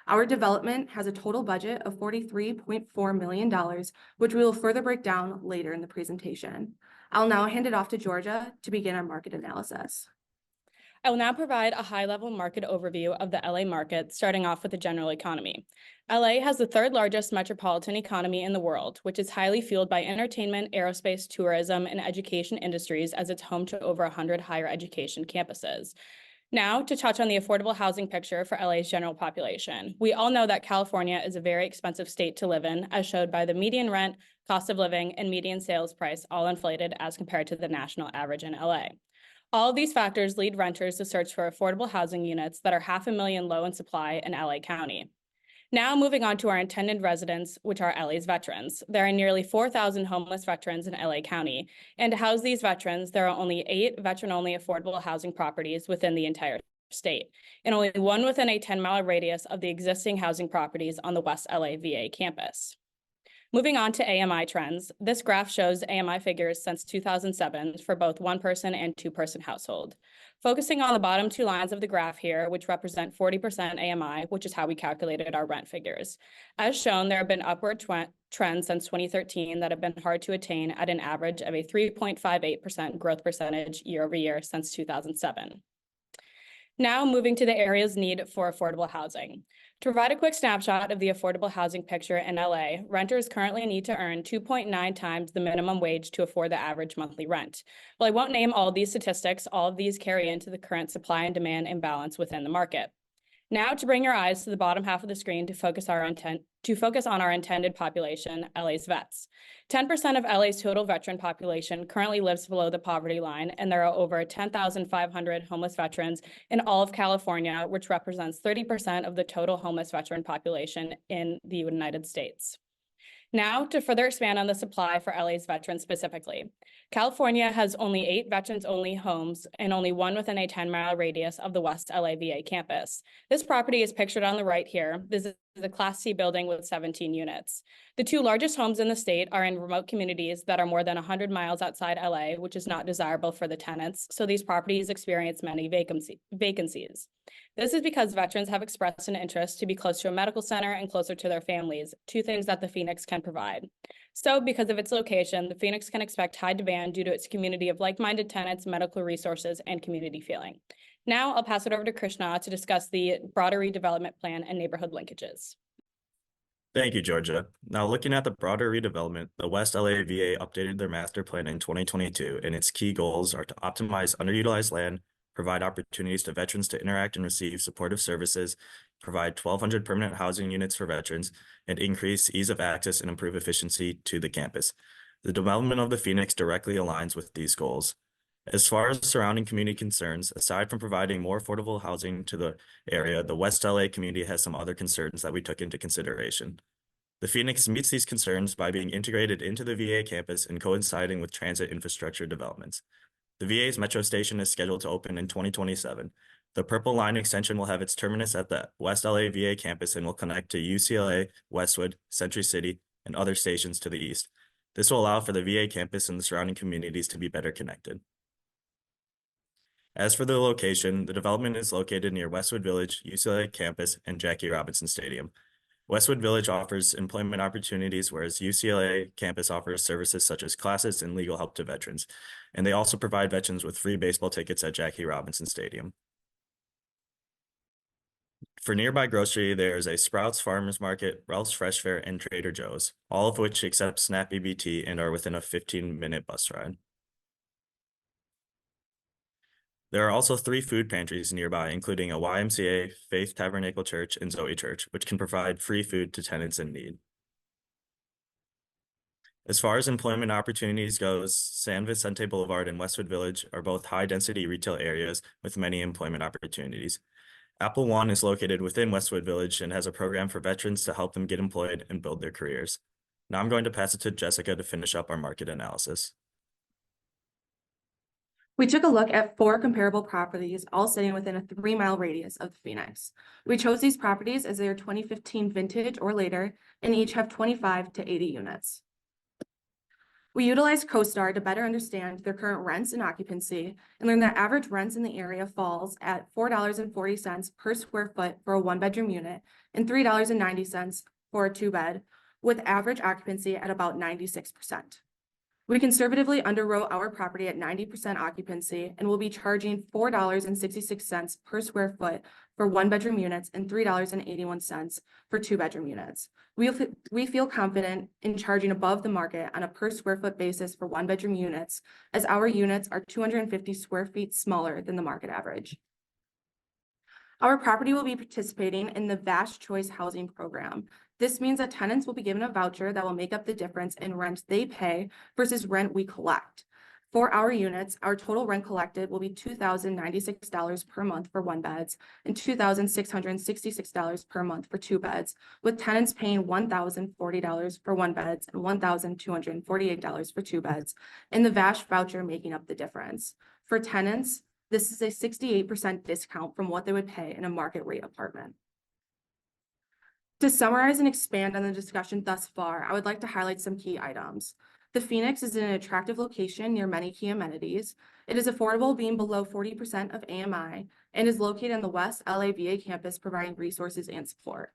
Our development has a total budget of $43.4 million, which we will further break down later in the presentation. I'll now hand it off to Georgia to begin our market analysis. I will now provide a high-level market overview of the LA market, starting off with the general economy. LA has the third largest metropolitan economy in the world, which is highly fueled by entertainment, aerospace, tourism, and education industries, as it's home to over 100 higher education campuses. Now, to touch on the affordable housing picture for LA's general population. We all know that California is a very expensive state to live in, as showed by the median rent, cost of living, and median sales price, all inflated as compared to the national average in LA. All of these factors lead renters to search for affordable housing units that are 500,000 low in supply in LA County. Now moving on to our intended residents, which are LA's veterans. There are nearly 4,000 homeless veterans in LA County, and to house these veterans, there are only 8 veteran-only affordable housing properties within the entire state, and only one within a 10-mile radius of the existing housing properties on the West LA VA campus. Moving on to AMI trends, this graph shows AMI figures since 2007 for both one-person and two-person household. Focusing on the bottom 2 lines of the graph here, which represent 40% AMI, which is how we calculated our rent figures. As shown, there have been upward trends since 2013 that have been hard to attain at an average of a 3.58% growth percentage year over year since 2007. Now moving to the area's need for affordable housing. To provide a quick snapshot of the affordable housing picture in LA, renters currently need to earn 2.9 times the minimum wage to afford the average monthly rent. While I won't name all these statistics, all of these carry into the current supply and demand imbalance within the market. Now to bring your eyes to the bottom half of the screen to focus on our intended population, LA's vets. 10% of LA's total veteran population currently lives below the poverty line, and there are over 10,500 homeless veterans in all of California, which represents 30% of the total homeless veteran population in the United States. Now, to further expand on the supply for LA's veterans specifically. California has only 8 veterans-only homes and only one within a 10-mile radius of the West LA VA campus. This property is pictured on the right here. This is a Class C building with 17 units. The 2 largest homes in the state are in remote communities that are more than 100 miles outside LA, which is not desirable for the tenants, so these properties experience many vacancies. This is because veterans have expressed an interest to be close to a medical center and closer to their families, 2 things that the Phoenix can provide. So because of its location, the Phoenix can expect high demand due to its community of like-minded tenants, medical resources, and community feeling. Now I'll pass it over to Krishna to discuss the broader redevelopment plan and neighborhood linkages. Thank you, Georgia. Now, looking at the broader redevelopment, the West LA VA updated their master plan in 2022, and its key goals are to optimize underutilized land, provide opportunities to veterans to interact and receive supportive services, provide 1,200 permanent housing units for veterans, and increase ease of access and improve efficiency to the campus. The development of the Phoenix directly aligns with these goals. As far as surrounding community concerns, aside from providing more affordable housing to the area, the West LA community has some other concerns that we took into consideration. The Phoenix meets these concerns by being integrated into the VA campus and coinciding with transit infrastructure developments. The VA's metro station is scheduled to open in 2027. The Purple Line extension will have its terminus at the West LA VA campus and will connect to UCLA, Westwood, Century City, and other stations to the east. This will allow for the VA campus and the surrounding communities to be better connected. As for the location, the development is located near Westwood Village, UCLA campus, and Jackie Robinson Stadium. Westwood Village offers employment opportunities, whereas UCLA campus offers services such as classes and legal help to veterans. And they also provide veterans with free baseball tickets at Jackie Robinson Stadium. For nearby grocery, there is a Sprouts Farmers Market, Ralph's Fresh Fare, and Trader Joe's, all of which accept SNAP EBT and are within a 15-minute bus ride. There are also 3 food pantries nearby, including a YMCA, Faith Tabernacle Church, and Zoe Church, which can provide free food to tenants in need. As far as employment opportunities goes, San Vicente Boulevard and Westwood Village are both high-density retail areas with many employment opportunities. Apple One is located within Westwood Village and has a program for veterans to help them get employed and build their careers. Now I'm going to pass it to Jessica to finish up our market analysis. We took a look at 4 comparable properties, all sitting within a 3-mile radius of the Phoenix. We chose these properties as they are 2015 vintage or later, and each have 25 to 80 units. We utilized CoStar to better understand their current rents and occupancy, and learned that average rents in the area falls at $4.40 per square foot for a 1-bedroom unit, and $3.90 for a 2-bed, with average occupancy at about 96%. We conservatively underwrote our property at 90% occupancy and will be charging $4.66 per square foot for 1-bedroom units and $3.81 for 2-bedroom units. We feel confident in charging above the market on a per square foot basis for 1-bedroom units, as our units are 250 square feet smaller than the market average. Our property will be participating in the VASH Choice Housing Program. This means that tenants will be given a voucher that will make up the difference in rent they pay versus rent we collect. For our units, our total rent collected will be $2,096 per month for 1-beds and $2,666 per month for 2-beds, with tenants paying $1,040 for 1-beds and $1,248 for 2-beds, and the VASH voucher making up the difference. For tenants, this is a 68% discount from what they would pay in a market rate apartment. To summarize and expand on the discussion thus far, I would like to highlight some key items. The Phoenix is in an attractive location near many key amenities. It is affordable, being below 40% of AMI, and is located on the West LA VA campus, providing resources and support.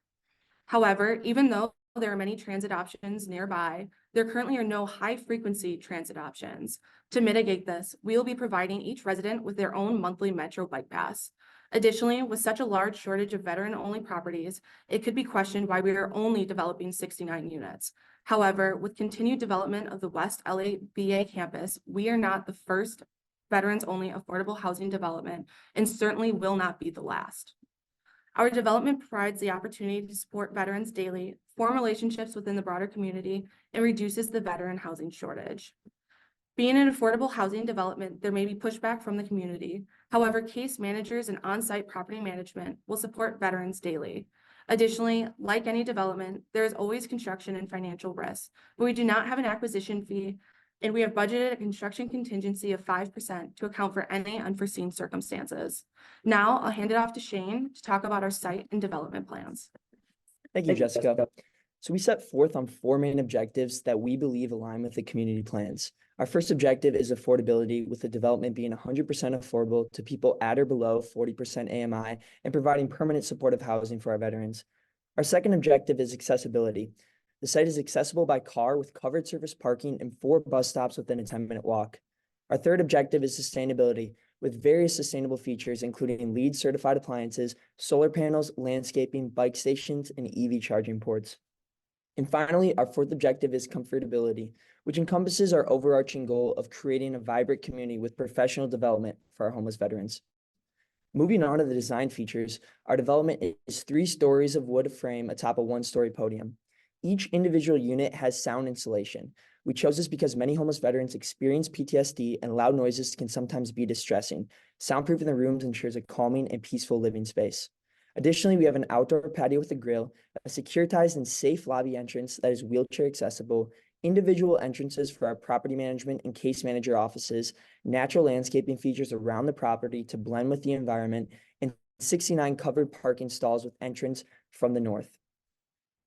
However, even though there are many transit options nearby, there currently are no high-frequency transit options. To mitigate this, we will be providing each resident with their own monthly Metro Bike Pass. Additionally, with such a large shortage of veteran-only properties, it could be questioned why we are only developing 69 units. However, with continued development of the West LA VA campus, we are not the first veterans-only affordable housing development, and certainly will not be the last. Our development provides the opportunity to support veterans daily, form relationships within the broader community, and reduces the veteran housing shortage. Being an affordable housing development, there may be pushback from the community. However, case managers and on-site property management will support veterans daily. Additionally, like any development, there is always construction and financial risk, but we do not have an acquisition fee, and we have budgeted a construction contingency of 5% to account for any unforeseen circumstances. Now I'll hand it off to Shane to talk about our site and development plans. Thank you, Jessica. So we set forth on 4 main objectives that we believe align with the community plans. Our first objective is affordability, with the development being 100% affordable to people at or below 40% AMI and providing permanent supportive housing for our veterans. Our second objective is accessibility. The site is accessible by car with covered surface parking and 4 bus stops within a 10-minute walk. Our third objective is sustainability, with various sustainable features, including LEED certified appliances, solar panels, landscaping, bike stations, and EV charging ports. And finally, our fourth objective is comfortability, which encompasses our overarching goal of creating a vibrant community with professional development for our homeless veterans. Moving on to the design features, our development is 3 stories of wood frame atop a 1-story podium. Each individual unit has sound insulation. We chose this because many homeless veterans experience PTSD, and loud noises can sometimes be distressing. Soundproofing the rooms ensures a calming and peaceful living space. Additionally, we have an outdoor patio with a grill, a securitized and safe lobby entrance that is wheelchair accessible, individual entrances for our property management and case manager offices, natural landscaping features around the property to blend with the environment, and 69 covered parking stalls with entrance from the north.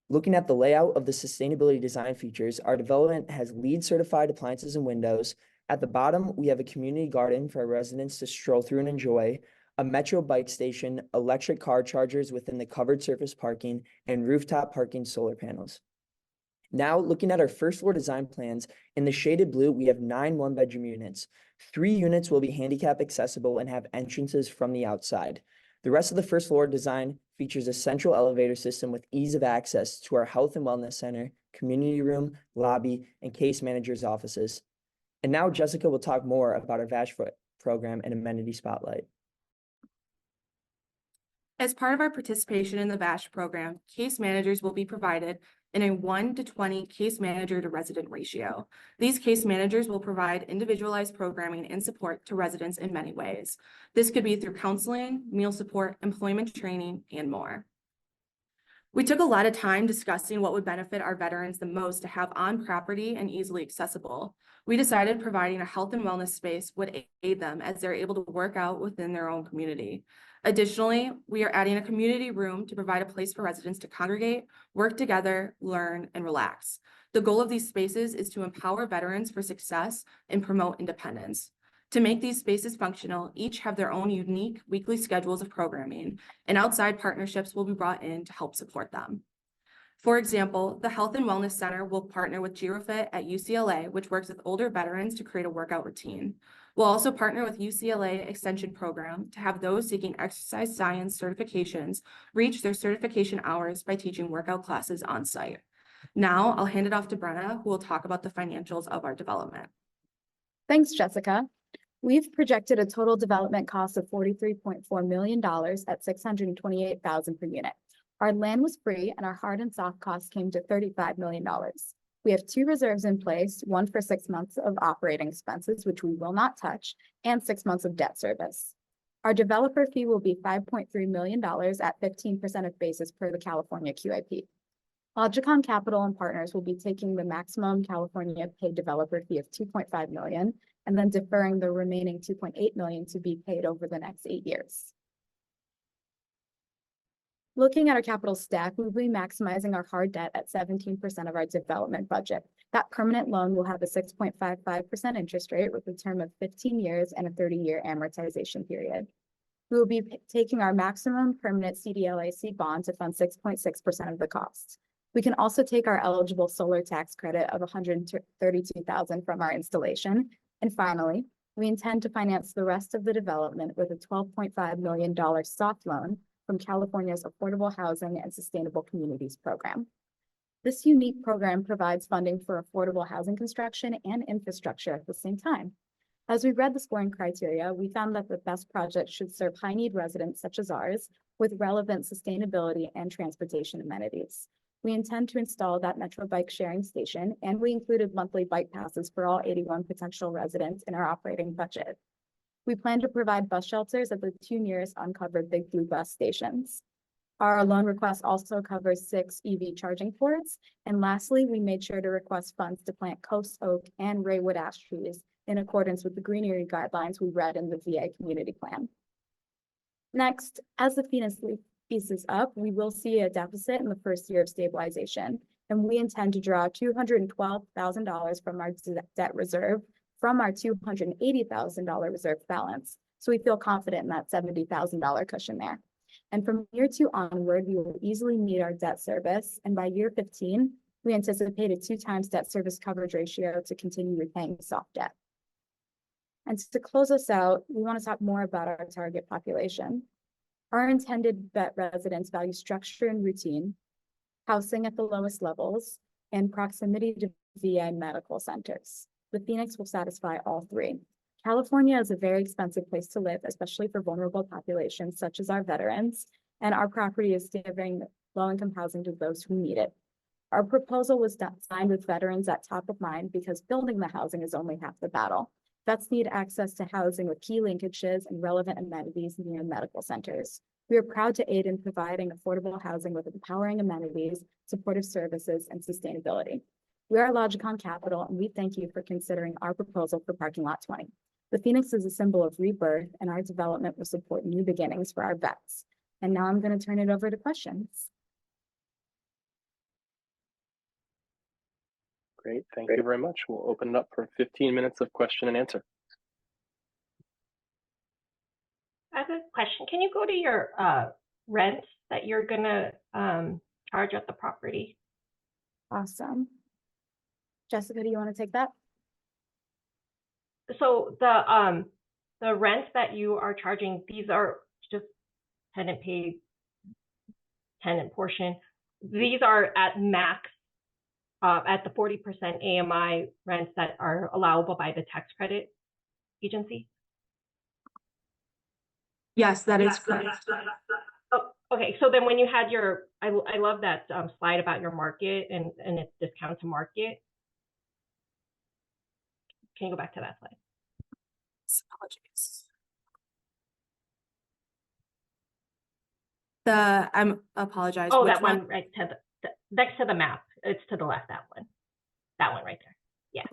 Looking at the layout of the sustainability design features, our development has LEED certified appliances and windows. At the bottom, we have a community garden for our residents to stroll through and enjoy, a Metro bike station, electric car chargers within the covered surface parking, and rooftop parking solar panels. Now, looking at our first floor design plans, in the shaded blue, we have 9 one-bedroom units. 3 units will be handicap accessible and have entrances from the outside. The rest of the first floor design features a central elevator system with ease of access to our health and wellness center, community room, lobby, and case manager's offices. And now Jessica will talk more about our VASH program and amenity spotlight. As part of our participation in the VASH program, case managers will be provided in a 1-to-20 case manager to resident ratio. These case managers will provide individualized programming and support to residents in many ways. This could be through counseling, meal support, employment training, and more. We took a lot of time discussing what would benefit our veterans the most to have on property and easily accessible. We decided providing a health and wellness space would aid them as they're able to work out within their own community. Additionally, we are adding a community room to provide a place for residents to congregate, work together, learn, and relax. The goal of these spaces is to empower veterans for success and promote independence. To make these spaces functional, each have their own unique weekly schedules of programming, and outside partnerships will be brought in to help support them. For example, the Health and Wellness Center will partner with GeroFit at UCLA, which works with older veterans to create a workout routine. We'll also partner with UCLA Extension Program to have those seeking exercise science certifications reach their certification hours by teaching workout classes on site. Now I'll hand it off to Brenna, who will talk about the financials of our development. Thanks, Jessica. We've projected a total development cost of $43.4 million at $628,000 per unit. Our land was free and our hard and soft costs came to $35 million. We have 2 reserves in place, one for 6 months of operating expenses, which we will not touch, and 6 months of debt service. Our developer fee will be $5.3 million at 15% of basis per the California QIP. Logikon Capital and Partners will be taking the maximum California paid developer fee of $2.5 million and then deferring the remaining $2.8 million to be paid over the next 8 years. Looking at our capital stack, we'll be maximizing our hard debt at 17% of our development budget. That permanent loan will have a 6.55% interest rate with a term of 15 years and a 30-year amortization period. We will be taking our maximum permanent CDLAC bond to fund 6.6% of the costs. We can also take our eligible solar tax credit of $132,000 from our installation. And finally, we intend to finance the rest of the development with a $12.5 million soft loan from California's Affordable Housing and Sustainable Communities program. This unique program provides funding for affordable housing construction and infrastructure at the same time. As we read the scoring criteria, we found that the best projects should serve high-need residents such as ours with relevant sustainability and transportation amenities. We intend to install that Metro bike sharing station, and we included monthly bike passes for all 81 potential residents in our operating budget. We plan to provide bus shelters at the 2 nearest uncovered Big Blue bus stations. Our loan request also covers 6 EV charging ports. And lastly, we made sure to request funds to plant coast oak and raywood ash trees in accordance with the greenery guidelines we read in the VA community plan. Next, as the Phoenix leases up, we will see a deficit in the first year of stabilization, and we intend to draw $212,000 from our debt reserve from our $280,000 reserve balance. So we feel confident in that $70,000 cushion there. And from year 2 onward, we will easily meet our debt service. And by year 15, we anticipate a 2 times debt service coverage ratio to continue repaying soft debt. And to close us out, we want to talk more about our target population. Our intended vet residents value structure and routine, housing at the lowest levels, and proximity to VA medical centers. The Phoenix will satisfy all 3. California is a very expensive place to live, especially for vulnerable populations such as our veterans, and our property is delivering low-income housing to those who need it. Our proposal was designed with veterans at top of mind because building the housing is only half the battle. Vets need access to housing with key linkages and relevant amenities near medical centers. We are proud to aid in providing affordable housing with empowering amenities, supportive services, and sustainability. We are Logikon Capital, and we thank you for considering our proposal for Parking Lot 20. The Phoenix is a symbol of rebirth, and our development will support new beginnings for our vets. And now I'm going to turn it over to questions. Great, thank you very much. We'll open it up for 15 minutes of question and answer. I have a question. Can you go to your rent that you're gonna charge at the property? Awesome. Jessica, do you want to take that? So the rent that you are charging, these are just tenant paid, tenant portion. These are at max, at the 40% AMI rents that are allowable by the tax credit agency? Yes, that is correct. Oh, okay, so then when you had your, I love that slide about your market and its discount to market. Can you go back to that slide? Apologies. I apologize. Oh, that one right to the next to the map. It's to the left, that one. That one right there. Yeah.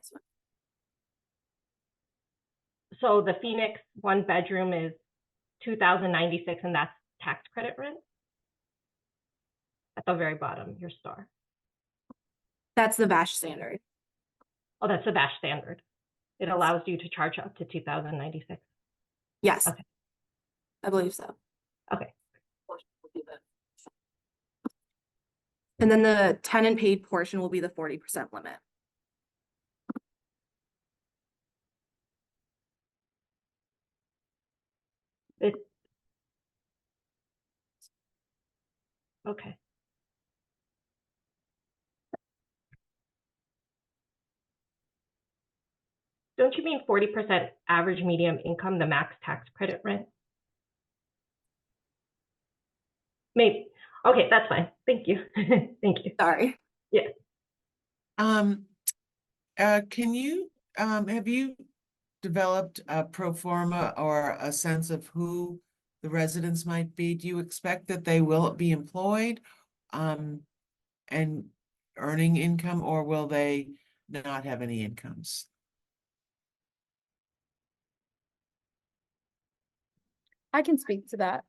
So the Phoenix 1 bedroom is $2,096, and that's tax credit rent. At the very bottom, your star. That's the VASH standard. Oh, that's the VASH standard. It allows you to charge up to $2,096. Yes. Okay. I believe so. Okay. And then the tenant paid portion will be the 40% limit. Okay. Don't you mean 40% average median income, the max tax credit rent? Maybe. Okay, that's fine. Thank you. Thank you. Sorry. Yeah. Can you, have you developed a pro forma or a sense of who the residents might be? Do you expect that they will be employed, and earning income, or will they not have any incomes? I can speak to that.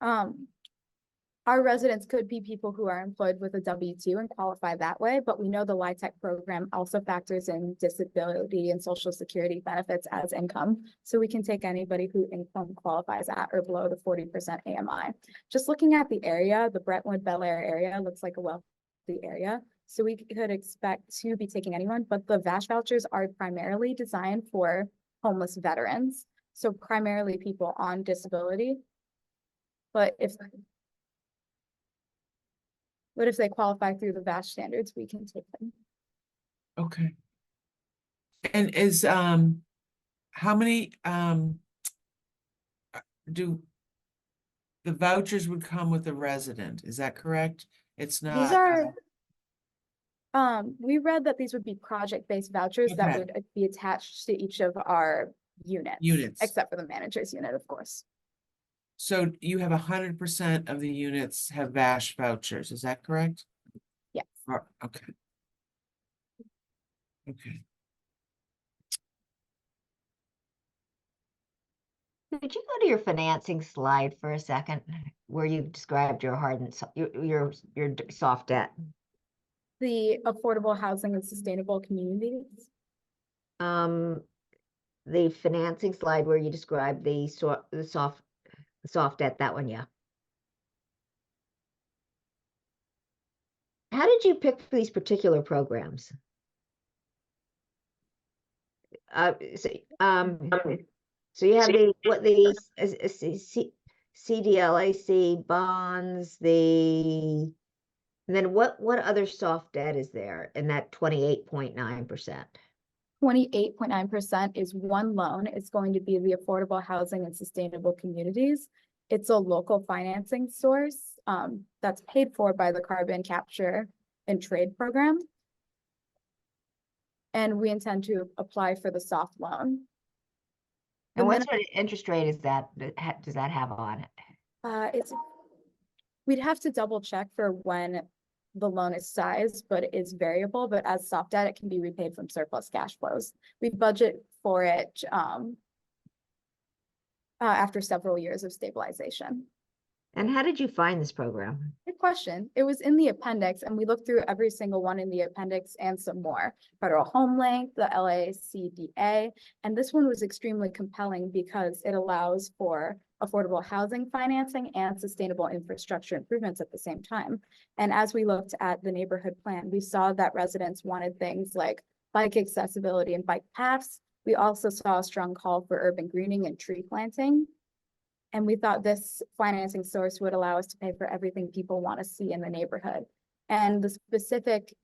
Our residents could be people who are employed with a W-2 and qualify that way, but we know the LIHTC program also factors in disability and social security benefits as income. So we can take anybody who income qualifies at or below the 40% AMI. Just looking at the area, the Brentwood Bel Air area looks like a wealthy area. So we could expect to be taking anyone, but the VASH vouchers are primarily designed for homeless veterans. So primarily people on disability. But if they qualify through the VASH standards, we can take them. Okay. And is, how many, do the vouchers would come with a resident? Is that correct? It's not. These are, we read that these would be project-based vouchers that Okay. would be attached to each of our units. Except for the manager's unit, of course. So you have 100% of the units have VASH vouchers, is that correct? Yes. Okay. Okay. Could you go to your financing slide for a second, where you described your hard and your soft debt? The affordable housing and sustainable communities. The financing slide where you described the soft debt, that one, yeah. How did you pick these particular programs? So you have CDLIC bonds, and then what other soft debt is there in that 28.9%? 28.9% is one loan. It's going to be the affordable housing and sustainable communities. It's a local financing source that's paid for by the carbon capture and trade program. And we intend to apply for the soft loan. And what sort of interest rate is that? Does that have on it? We'd have to double check for when the loan is sized, but it is variable. But as soft debt, it can be repaid from surplus cash flows. We budget for it after several years of stabilization. And how did you find this program? Good question. It was in the appendix, and we looked through every single one in the appendix and some more. Federal Home Link, the LACDA, and this one was extremely compelling because it allows for affordable housing financing and sustainable infrastructure improvements at the same time. And as we looked at the neighborhood plan, we saw that residents wanted things like bike accessibility and bike paths. We also saw a strong call for urban greening and tree planting. And we thought this financing source would allow us to pay for everything people want to see in the neighborhood. And the specific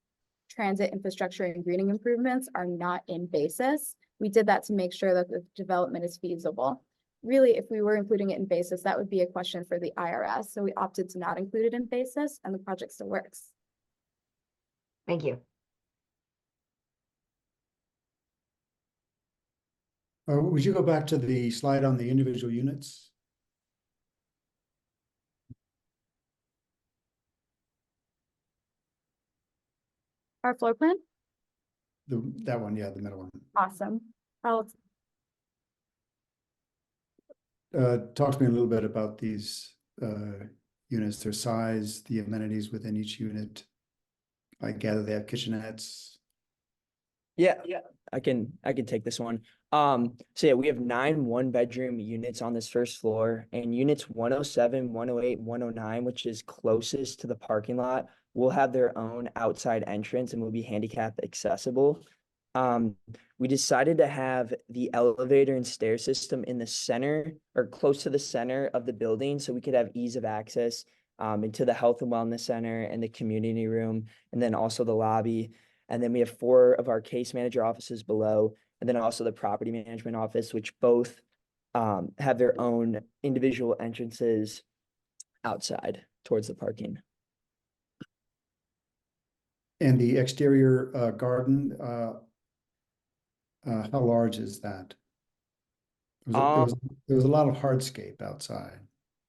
transit infrastructure and greening improvements are not in basis. We did that to make sure that the development is feasible. Really, if we were including it in basis, that would be a question for the IRS. So we opted to not include it in basis, and the project still works. Thank you. Would you go back to the slide on the individual units? Our floor plan? That one, yeah, the middle one. Awesome. I'll talk to me a little bit about these units, their size, the amenities within each unit. I gather they have kitchenettes. Yeah, I can take this one. So yeah, we have 9 one-bedroom units on this first floor, and units 107, 108, 109, which is closest to the parking lot, will have their own outside entrance and will be handicap accessible. We decided to have the elevator and stair system in the center or close to the center of the building so we could have ease of access into the health and wellness center and the community room, and then also the lobby. And then we have 4 of our case manager offices below, and then also the property management office, which both have their own individual entrances outside towards the parking. And the exterior garden, how large is that? There was a lot of hardscape outside.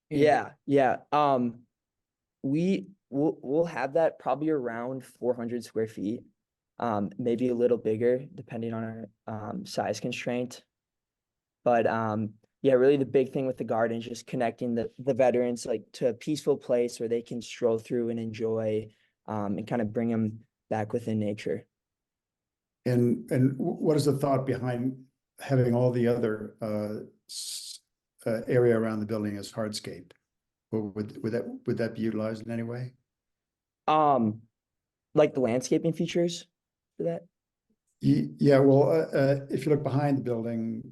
Yeah. We'll have that probably around 400 square feet, maybe a little bigger depending on our size constraint. But yeah, really the big thing with the garden is just connecting the veterans like to a peaceful place where they can stroll through and enjoy and kind of bring them back within nature. And what is the thought behind having all the other area around the building as hardscape? Would that be utilized in any way? Like the landscaping features for that? Yeah, well, if you look behind the building,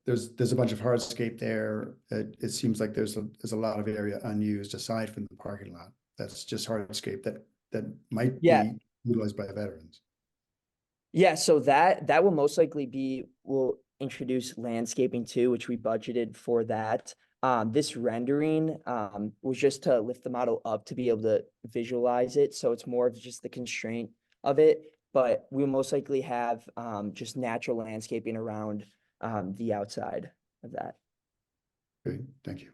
there's a bunch of hardscape there. It seems like there's a lot of area unused aside from the parking lot. That's just hardscape that might be utilized by veterans. Yeah, so that will most likely we'll introduce landscaping too, which we budgeted for that. This rendering was just to lift the model up to be able to visualize it. So it's more of just the constraint of it, but we'll most likely have just natural landscaping around the outside of that. Great, thank you.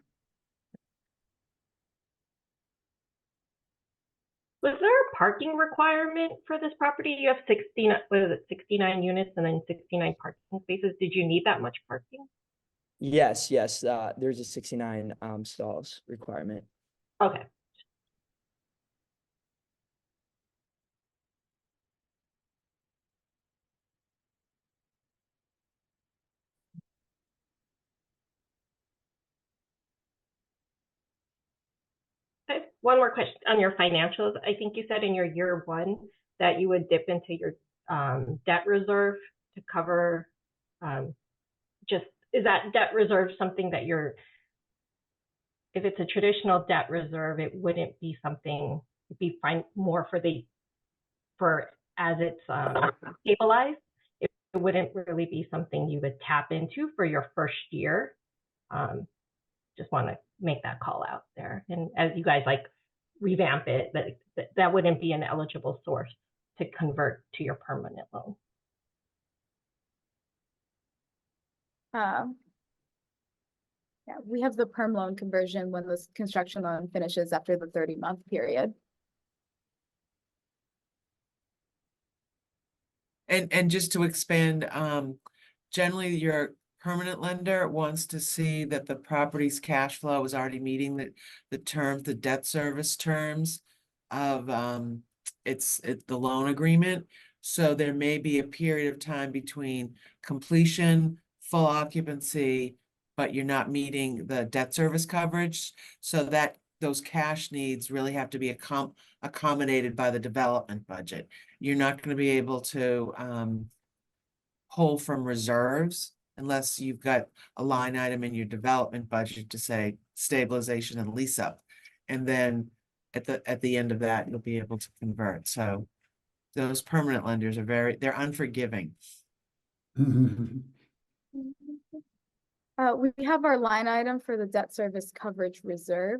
Was there a parking requirement for this property? You have 69 units and then 69 parking spaces. Did you need that much parking? Yes. There's a 69 stalls requirement. Okay. Okay, one more question on your financials. I think you said in your year 1 that you would dip into your debt reserve to cover is that debt reserve something that if it's a traditional debt reserve, it wouldn't be something, it'd be fine more for as it's stabilized. It wouldn't really be something you would tap into for your first year. Just want to make that call out there. And as you guys revamp it, that wouldn't be an eligible source to convert to your permanent loan. Yeah, we have the perm loan conversion when the construction loan finishes after the 30-month period. And just to expand, generally your permanent lender wants to see that the property's cash flow is already meeting the debt service terms of the loan agreement. So there may be a period of time between completion, full occupancy, but you're not meeting the debt service coverage. So that those cash needs really have to be accommodated by the development budget. You're not going to be able to pull from reserves unless you've got a line item in your development budget to say stabilization and lease up. And then at the end of that, you'll be able to convert. So those permanent lenders are they're unforgiving. We have our line item for the debt service coverage reserve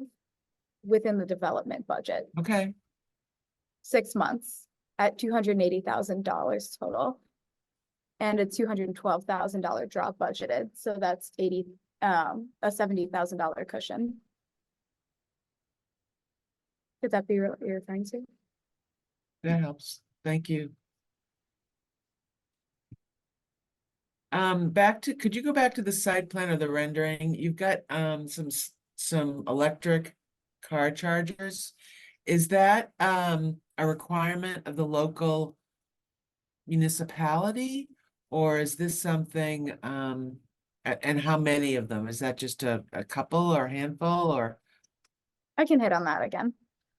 within the development budget. Okay. 6 months at $280,000 total. And a $212,000 drop budgeted. So that's a $70,000 cushion. Could that be what you're referring to? That helps. Thank you. Could you go back to the site plan or the rendering? You've got some electric car chargers. Is that a requirement of the local municipality, or is this something and how many of them? Is that just a couple or a handful, or? I can hit on that again.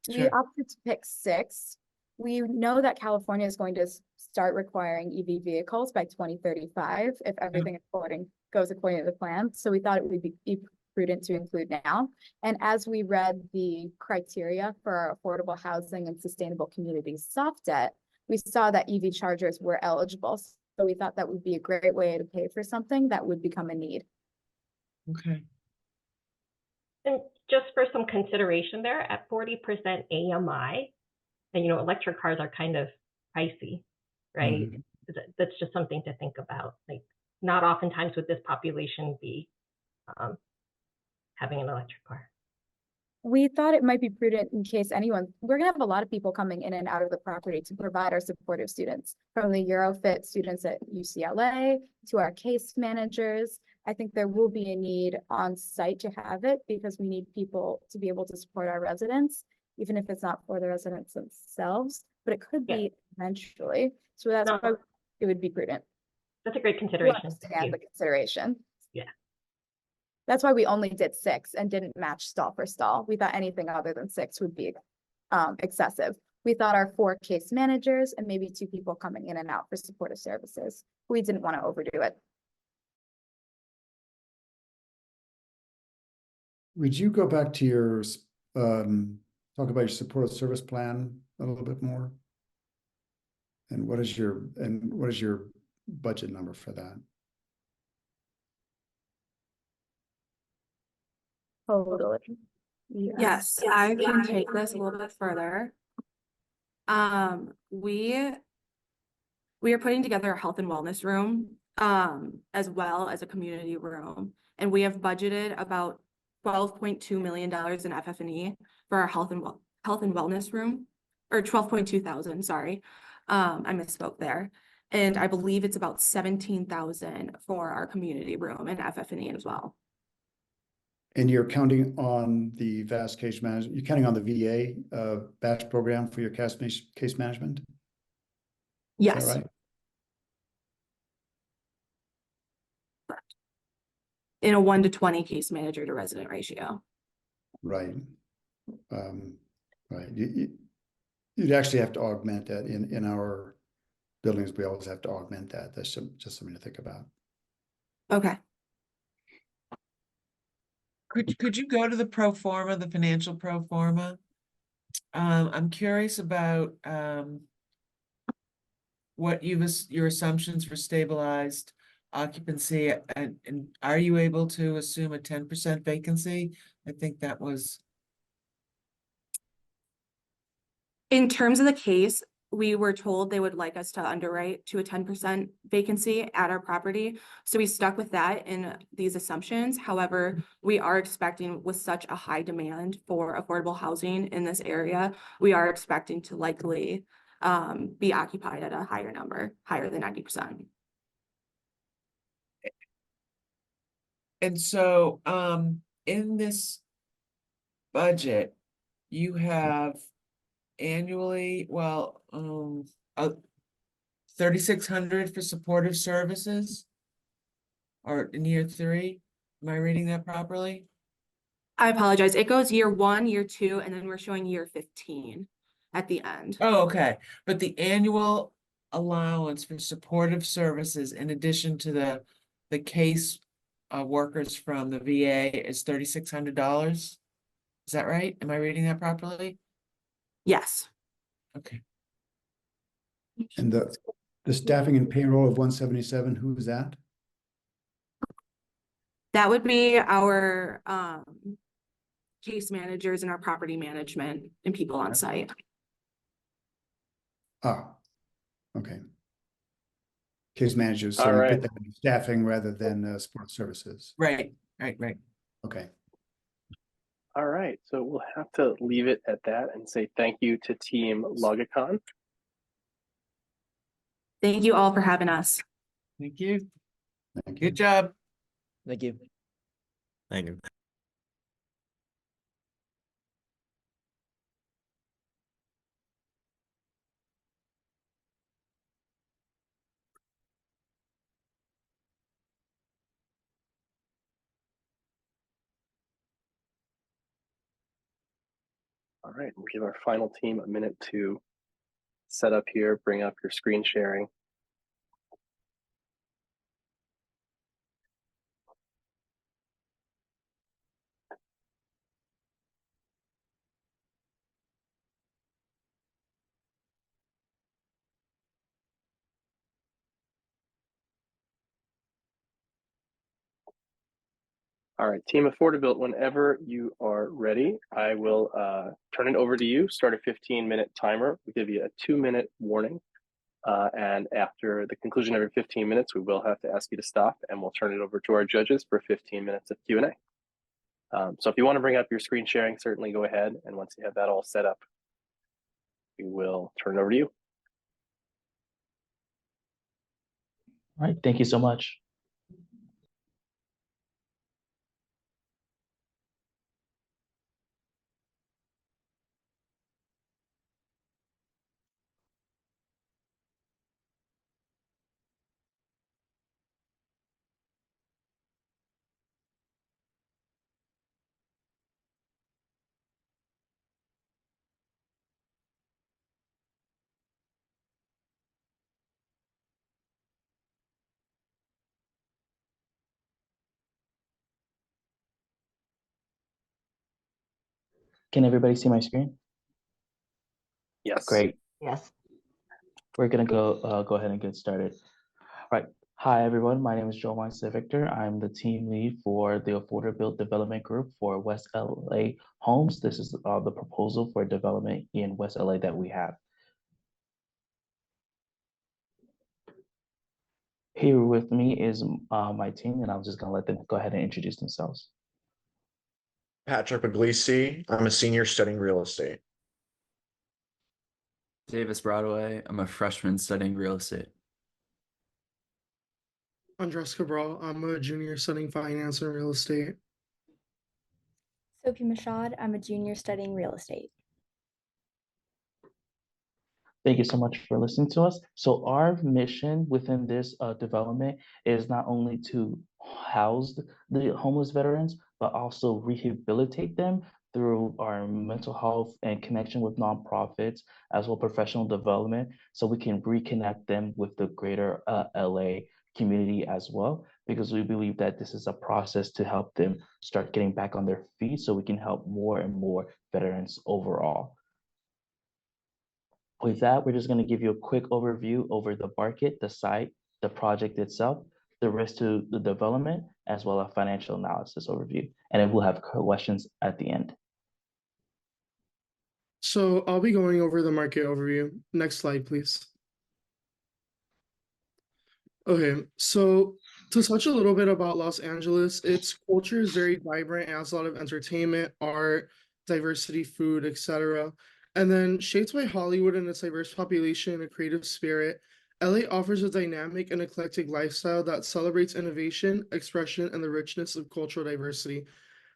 We Sure. opted to pick 6. We know that California is going to start requiring EV vehicles by 2035 if everything goes according to the plan. So we thought it would be prudent to include now. And as we read the criteria for our affordable housing and sustainable communities soft debt, we saw that EV chargers were eligible. So we thought that would be a great way to pay for something that would become a need. Okay. And just for some consideration there, at 40% AMI, and electric cars are kind of pricey, right? That's just something to think about. Like, not oftentimes would this population be having an electric car. We thought it might be prudent in case we're gonna have a lot of people coming in and out of the property to provide our supportive students, from the Eurofit students at UCLA to our case managers. I think there will be a need on site to have it because we need people to be able to support our residents, even if it's not for the residents themselves, but it could be eventually. So that's why it would be prudent. That's a great consideration. The consideration. Yeah. That's why we only did 6 and didn't match stall for stall. We thought anything other than 6 would be excessive. We thought our 4 case managers and maybe 2 people coming in and out for supportive services. We didn't want to overdo it. Would you go back to your, talk about your supportive service plan a little bit more? And what is your budget number for that? Totally. Yes, I can take this a little bit further. We are putting together a health and wellness room, as well as a community room, and we have budgeted about $12.2 million in FF&E for our health and wellness room, or 12.2 thousand. Sorry, I misspoke there. And I believe it's about 17,000 for our community room and FF&E as well. And you're counting on the vast case management, you're counting on the VA batch program for your case management? Yes. Is that right? In a 1-to-20 case manager to resident ratio. Right. Right. You'd actually have to augment that in our buildings. We always have to augment that. That's just something to think about. Okay. Could you go to the pro forma, the financial pro forma? I'm curious about what your assumptions for stabilized occupancy, and are you able to assume a 10% vacancy? I think that was. In terms of the case, we were told they would like us to underwrite to a 10% vacancy at our property. So we stuck with that in these assumptions. However, we are expecting, with such a high demand for affordable housing in this area, we are expecting to likely be occupied at a higher number, higher than 90%. And so in this budget, you have annually, 3,600 for supportive services, or in year 3. Am I reading that properly? I apologize. It goes year 1, year 2, and then we're showing year 15 at the end. Oh, okay. But the annual allowance for supportive services, in addition to the case workers from the VA, is $3,600. Is that right? Am I reading that properly? Yes. Okay. And the staffing and payroll of 177, who is that? That would be our case managers and our property management and people on site. Ah, okay. Case managers, so All you right. put that in staffing rather than support services. Right. Okay. All right, so we'll have to leave it at that and say thank you to Team Logikon. Thank you all for having us. Thank you. Thank you. Good job. Thank you. Thank you. All right, we'll give our final team a minute to set up here, bring up your screen sharing. All right, Team AffordaBUILT, whenever you are ready, I will turn it over to you. Start a 15-minute timer. We'll give you a 2-minute warning. And after the conclusion of your 15 minutes, we will have to ask you to stop, and we'll turn it over to our judges for 15 minutes of Q&A. So if you want to bring up your screen sharing, certainly go ahead. And once you have that all set up, we will turn it over to you. All right, thank you so much. Can everybody see my screen? Yes. Great. Yes. We're gonna go ahead and get started. All right. Hi, everyone. My name is Joel Victor. I'm the team lead for the AffordaBUILT Development Group for West LA Homes. This is the proposal for development in West LA that we have. Here with me is my team, and I'm just gonna let them go ahead and introduce themselves. Patrick Puglisi. I'm a senior studying real estate. Davis Broadway. I'm a freshman studying real estate. Andres Cabral. I'm a junior studying finance and real estate. Sophie Mashad. I'm a junior studying real estate. Thank you so much for listening to us. So our mission within this development is not only to house the homeless veterans, but also rehabilitate them through our mental health and connection with nonprofits, as well professional development, so we can reconnect them with the greater LA community as well, because we believe that this is a process to help them start getting back on their feet so we can help more and more veterans overall. With that, we're just going to give you a quick overview over the market, the site, the project itself, the risk to the development, as well as financial analysis overview. And then we'll have questions at the end. So I'll be going over the market overview. Next slide, please. Okay, so to touch a little bit about Los Angeles, its culture is very vibrant. It has a lot of entertainment, art, diversity, food, etc. And then shaped by Hollywood and its diverse population and a creative spirit, LA offers a dynamic and eclectic lifestyle that celebrates innovation, expression, and the richness of cultural diversity.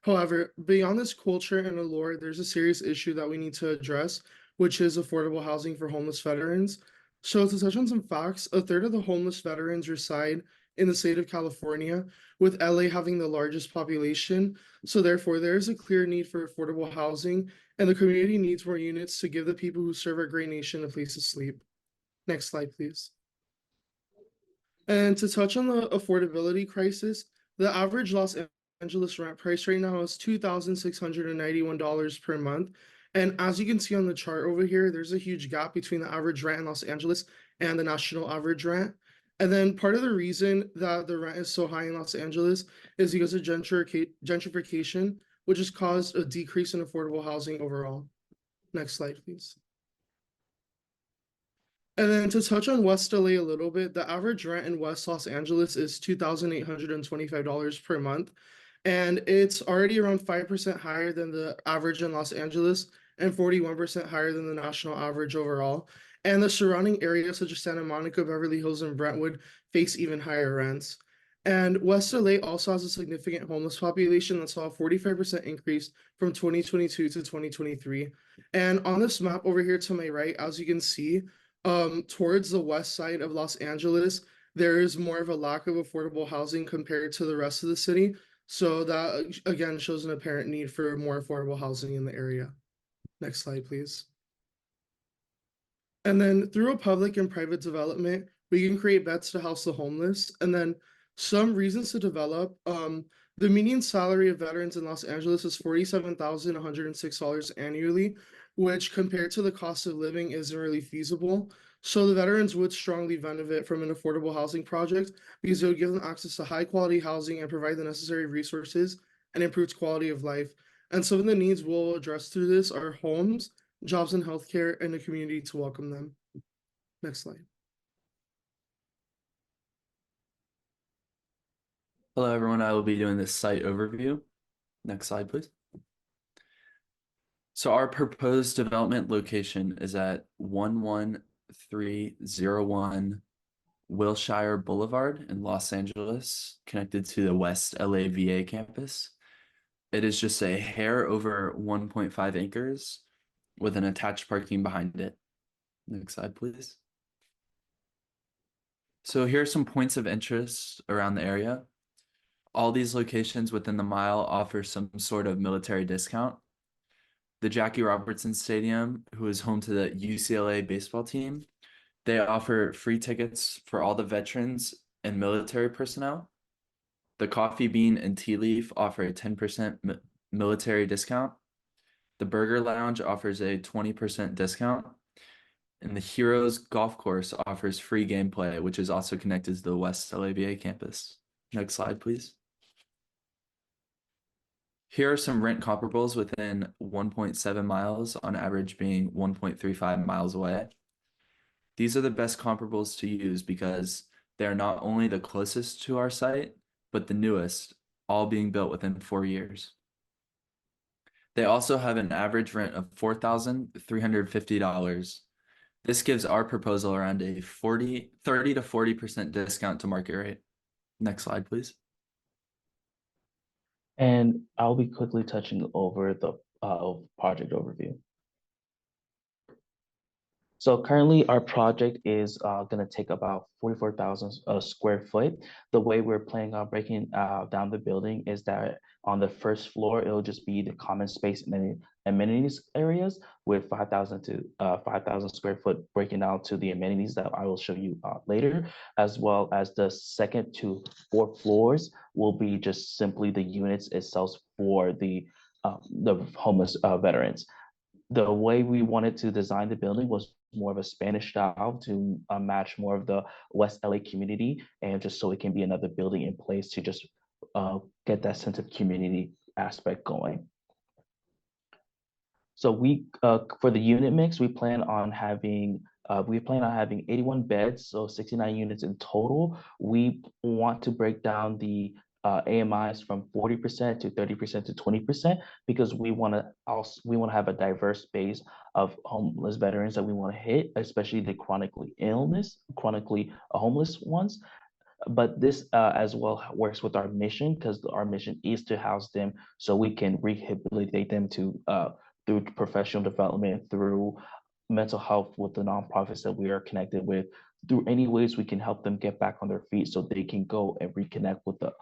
However, beyond this culture and allure, there's a serious issue that we need to address, which is affordable housing for homeless veterans. So to touch on some facts, a third of the homeless veterans reside in the state of California, with LA having the largest population. So therefore, there is a clear need for affordable housing, and the community needs more units to give the people who serve our great nation a place to sleep. Next slide, please. And to touch on the affordability crisis, the average Los Angeles rent price right now is $2,691 per month. And as you can see on the chart over here, there's a huge gap between the average rent in Los Angeles and the national average rent. And then part of the reason that the rent is so high in Los Angeles is because of gentrification, which has caused a decrease in affordable housing overall. Next slide, please. And then to touch on West LA a little bit, the average rent in West Los Angeles is $2,825 per month. And it's already around 5% higher than the average in Los Angeles and 41% higher than the national average overall. And the surrounding areas such as Santa Monica, Beverly Hills, and Brentwood face even higher rents. And West LA also has a significant homeless population that saw a 45% increase from 2022 to 2023. And on this map over here to my right, as you can see, towards the west side of Los Angeles, there is more of a lack of affordable housing compared to the rest of the city. So that, again, shows an apparent need for more affordable housing in the area. Next slide, please. And then through a public and private development, we can create beds to house the homeless. And then some reasons to develop. The median salary of veterans in Los Angeles is $47,106 annually, which compared to the cost of living isn't really feasible. So the veterans would strongly benefit from an affordable housing project because it would give them access to high quality housing and provide the necessary resources and improved quality of life. And some of the needs we'll address through this are homes, jobs and healthcare, and a community to welcome them. Next slide. Hello, everyone. I will be doing this site overview. Next slide, please. So our proposed development location is at 11301 Wilshire Boulevard in Los Angeles, connected to the West LA VA campus. It is just a hair over 1.5 acres with an attached parking behind it. Next slide, please. So here are some points of interest around the area. All these locations within the mile offer some sort of military discount. The Jackie Robertson Stadium, who is home to the UCLA baseball team, they offer free tickets for all the veterans and military personnel. The Coffee Bean and Tea Leaf offer a 10% military discount. The Burger Lounge offers a 20% discount. And the Heroes Golf Course offers free gameplay, which is also connected to the West LAVA campus. Next slide, please. Here are some rent comparables within 1.7 miles, on average being 1.35 miles away. These are the best comparables to use because they're not only the closest to our site, but the newest, all being built within 4 years. They also have an average rent of $4,350. This gives our proposal around a 30 to 40% discount to market rate. Next slide, please. And I'll be quickly touching over the project overview. So currently our project is going to take about 44,000 square foot. The way we're planning on breaking down the building is that on the first floor, it'll just be the common space and then amenities areas with 5,000 to 5,000 square foot breaking down to the amenities that I will show you later, as well as the second to fourth floors will be just simply the units itself for the homeless veterans. The way we wanted to design the building was more of a Spanish style to match more of the West LA community, and just so it can be another building in place to just get that sense of community aspect going. So we for the unit mix, we plan on having 81 beds, so 69 units in total. We want to break down the AMIs from 40% to 30% to 20% because we want to have a diverse base of homeless veterans that we want to hit, especially the chronically homeless ones. But this as well works with our mission because our mission is to house them so we can rehabilitate them to through professional development, through mental health with the nonprofits that we are connected with, through any ways we can help them get back on their feet so they can go and reconnect with the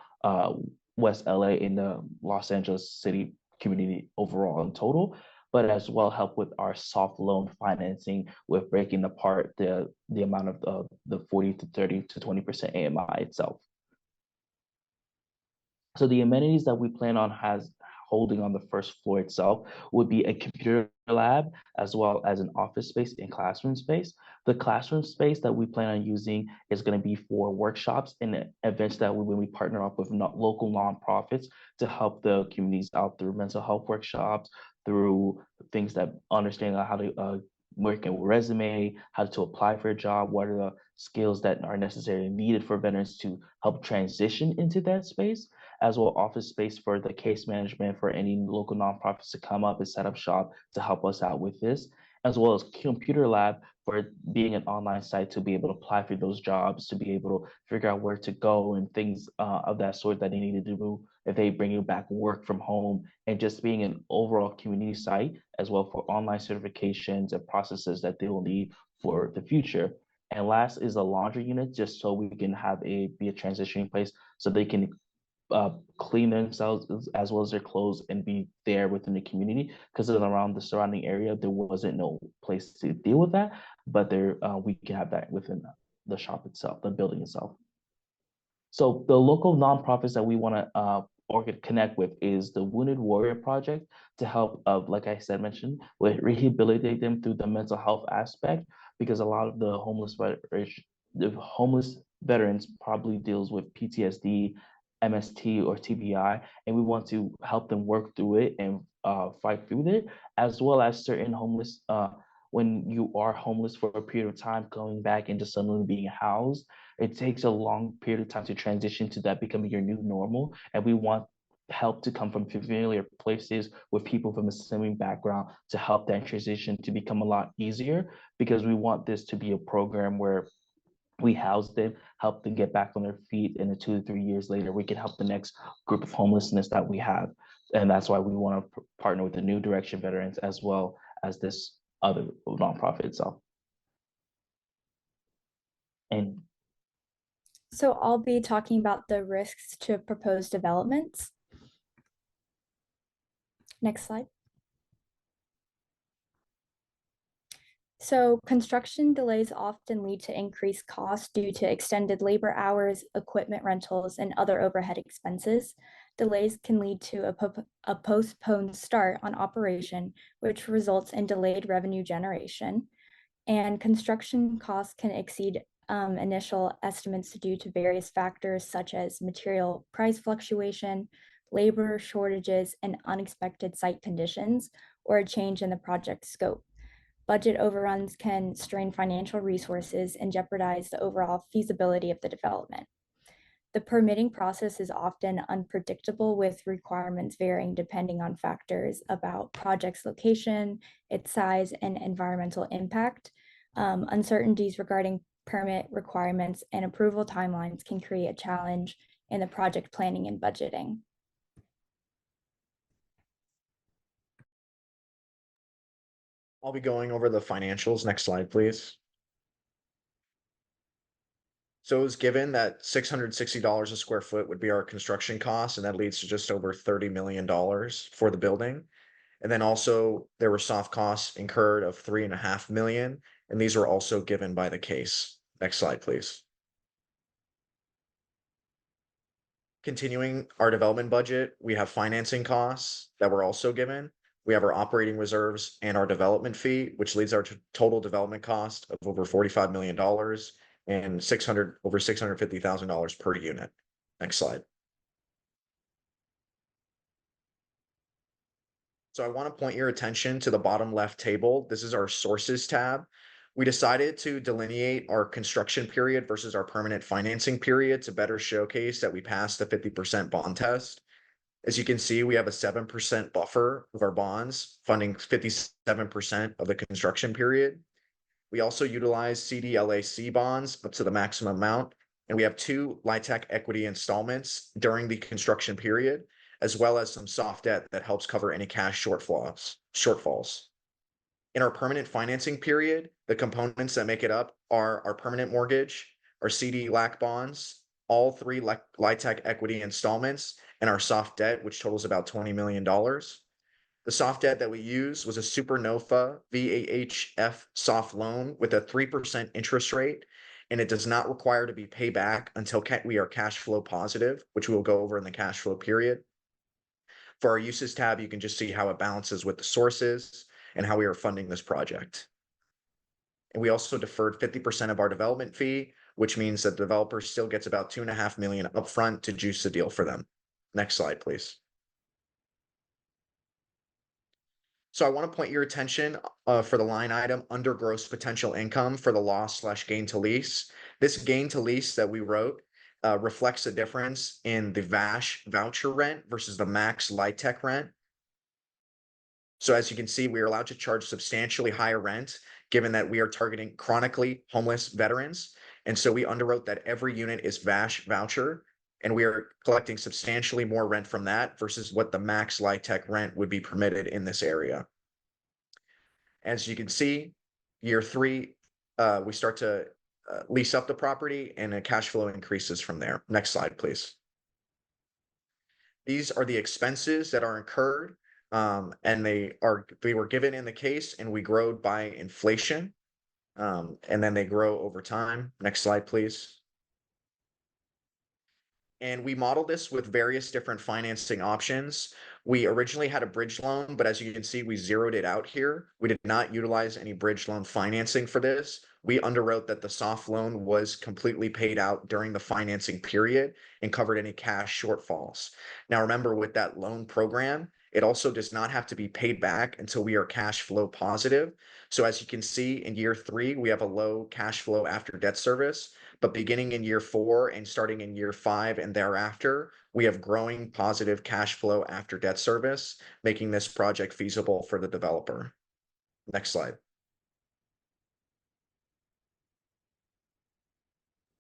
West LA in the Los Angeles city community overall in total, but as well help with our soft loan financing with breaking apart the amount of the 40 to 30 to 20% AMI itself. So the amenities that we plan on holding on the first floor itself would be a computer lab as well as an office space and classroom space. The classroom space that we plan on using is going to be for workshops and events that when we partner up with local nonprofits to help the communities out through mental health workshops, through things that understanding how to work a resume, how to apply for a job, what are the skills that are necessary and needed for veterans to help transition into that space, as well office space for the case management for any local nonprofits to come up and set up shop to help us out with this, as well as computer lab for being an online site to be able to apply for those jobs, to be able to figure out where to go and things of that sort that they need to do if they bring you back work from home, and just being an overall community site as well for online certifications and processes that they will need for the future. And last is a laundry unit, just so we can have be a transitioning place so they can clean themselves as well as their clothes and be there within the community, because around the surrounding area there wasn't no place to deal with that, but there we can have that within the shop itself, the building itself. So the local nonprofits that we want to or connect with is the Wounded Warrior Project, to help, like I said, mentioned, with rehabilitate them through the mental health aspect, because a lot of the homeless veterans probably deals with PTSD, MST, or TBI, and we want to help them work through it and fight through it, as well as certain homeless. When you are homeless for a period of time, going back into suddenly being housed, it takes a long period of time to transition to that becoming your new normal. And we want help to come from familiar places with people from a similar background to help that transition to become a lot easier, because we want this to be a program where we house them, help them get back on their feet, and then 2 to 3 years later, we can help the next group of homelessness that we have. And that's why we want to partner with the New Direction Veterans as well as this other nonprofit itself. And so I'll be talking about the risks to proposed developments. Next slide. So construction delays often lead to increased costs due to extended labor hours, equipment rentals, and other overhead expenses. Delays can lead to a postponed start on operation, which results in delayed revenue generation. And construction costs can exceed initial estimates due to various factors such as material price fluctuation, labor shortages, and unexpected site conditions, or a change in the project scope. Budget overruns can strain financial resources and jeopardize the overall feasibility of the development. The permitting process is often unpredictable, with requirements varying depending on factors about project's location, its size, and environmental impact. Uncertainties regarding permit requirements and approval timelines can create a challenge in the project planning and budgeting. I'll be going over the financials. Next slide, please. So it was given that $660 a square foot would be our construction cost, and that leads to just over $30 million for the building. And then also there were soft costs incurred of $3.5 million, and these were also given by the case. Next slide, please. Continuing our development budget, we have financing costs that were also given. We have our operating reserves and our development fee, which leads our total development cost of over $45 million and over $650,000 per unit. Next slide. So I want to point your attention to the bottom left table. This is our sources tab. We decided to delineate our construction period versus our permanent financing period to better showcase that we passed the 50% bond test. As you can see, we have a 7% buffer of our bonds, funding 57% of the construction period. We also utilize CDLAC bonds up to the maximum amount, and we have 2 LIHTC equity installments during the construction period, as well as some soft debt that helps cover any cash shortfalls. In our permanent financing period, the components that make it up are our permanent mortgage, our CDLAC bonds, all 3 LIHTC equity installments, and our soft debt, which totals about $20 million. The soft debt that we use was a Supernova VAHF soft loan with a 3% interest rate, and it does not require to be paid back until we are cash flow positive, which we will go over in the cash flow period. For our uses tab, you can just see how it balances with the sources and how we are funding this project. And we also deferred 50% of our development fee, which means that the developer still gets about $2.5 million upfront to juice the deal for them. Next slide, please. So I want to point your attention for the line item under gross potential income for the loss/gain to lease. This gain to lease that we wrote reflects the difference in the VASH voucher rent versus the max LIHTC rent. So as you can see, we are allowed to charge substantially higher rent, given that we are targeting chronically homeless veterans. And so we underwrote that every unit is VASH voucher, and we are collecting substantially more rent from that versus what the max LIHTC rent would be permitted in this area. As you can see, year 3, we start to lease up the property, and the cash flow increases from there. Next slide, please. These are the expenses that are incurred, and they were given in the case, and we grow by inflation, and then they grow over time. Next slide, please. And we modeled this with various different financing options. We originally had a bridge loan, but as you can see, we zeroed it out here. We did not utilize any bridge loan financing for this. We underwrote that the soft loan was completely paid out during the financing period and covered any cash shortfalls. Now, remember, with that loan program, it also does not have to be paid back until we are cash flow positive. So as you can see, in year 3, we have a low cash flow after debt service. But beginning in year 4 and starting in year 5 and thereafter, we have growing positive cash flow after debt service, making this project feasible for the developer. Next slide.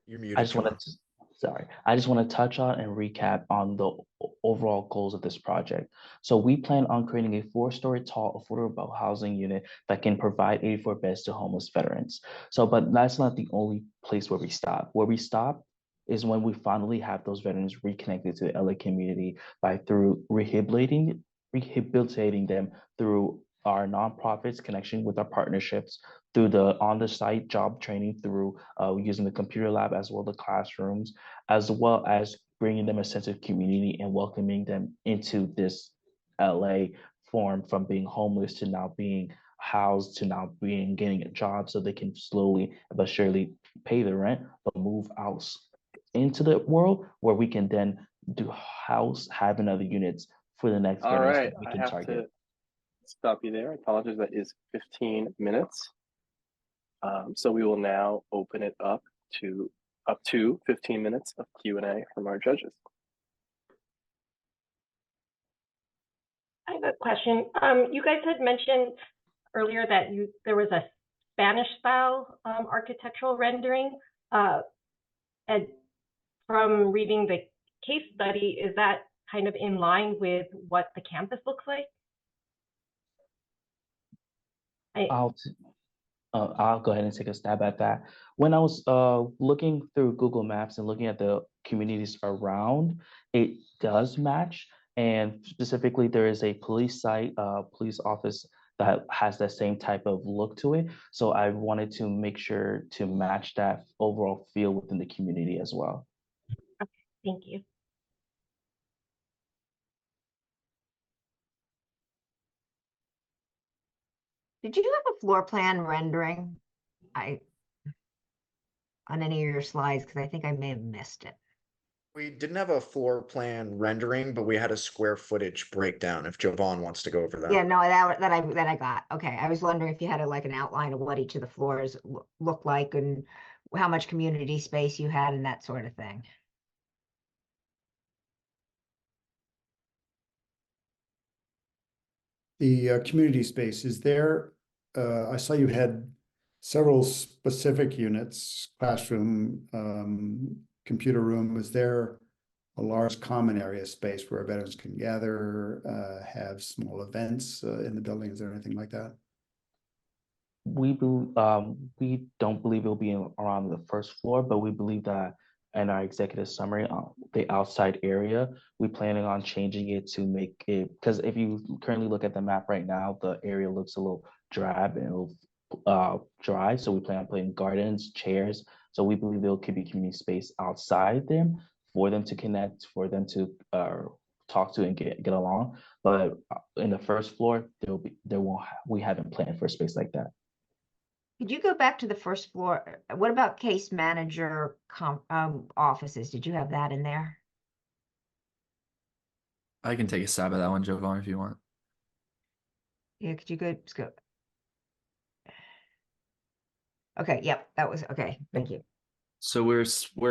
You're muted, I just John. want to, sorry, I just want to touch on and recap on the overall goals of this project. So we plan on creating a 4-story tall affordable housing unit that can provide 84 beds to homeless veterans. So, but that's not the only place where we stop. Where we stop is when we finally have those veterans reconnected to the LA community through rehabilitating them through our nonprofits connection with our partnerships, through the on-the-site job training, through using the computer lab as well as the classrooms, as well as bringing them a sense of community and welcoming them into this LA form, from being homeless to now being housed to now getting a job, so they can slowly but surely pay the rent but move out into the world where we can then have another units for the next All veterans right, that we I can have target. to stop you there. I apologize. That is 15 minutes. So we will now open it up to 15 minutes of Q&A from our judges. I have a question. You guys had mentioned earlier that there was a Spanish style architectural rendering. And from reading the case study, is that kind of in line with what the campus looks like? I'll go ahead and take a stab at that. When I was looking through Google Maps and looking at the communities around, it does match. And specifically, there is a police office that has that same type of look to it. So I wanted to make sure to match that overall feel within the community as well. Okay, thank you. Did you have a floor plan rendering on any of your slides? Because I think I may have missed it. We didn't have a floor plan rendering, but we had a square footage breakdown, if Jovan wants to go over that. Yeah, no, that I got. Okay, I was wondering if you had like an outline of what each of the floors look like and how much community space you had and that sort of thing. The community space is there. I saw you had several specific units, classroom, computer room. Is there a large common area space where veterans can gather, have small events in the building? Is there anything like that? We don't believe it'll be around the first floor, but we believe that in our executive summary, the outside area, we're planning on changing it to make it, because if you currently look at the map right now, the area looks a little drab and a little dry. So we plan on putting gardens, chairs. So we believe there could be community space outside them for them to connect, for them to talk to and get along. But in the first floor, we haven't planned for a space like that. Could you go back to the first floor? What about case manager offices? Did you have that in there? I can take a stab at that one, Jovan, if you want. Yeah, could you just go? Okay, yep, that was okay. Thank you. So we're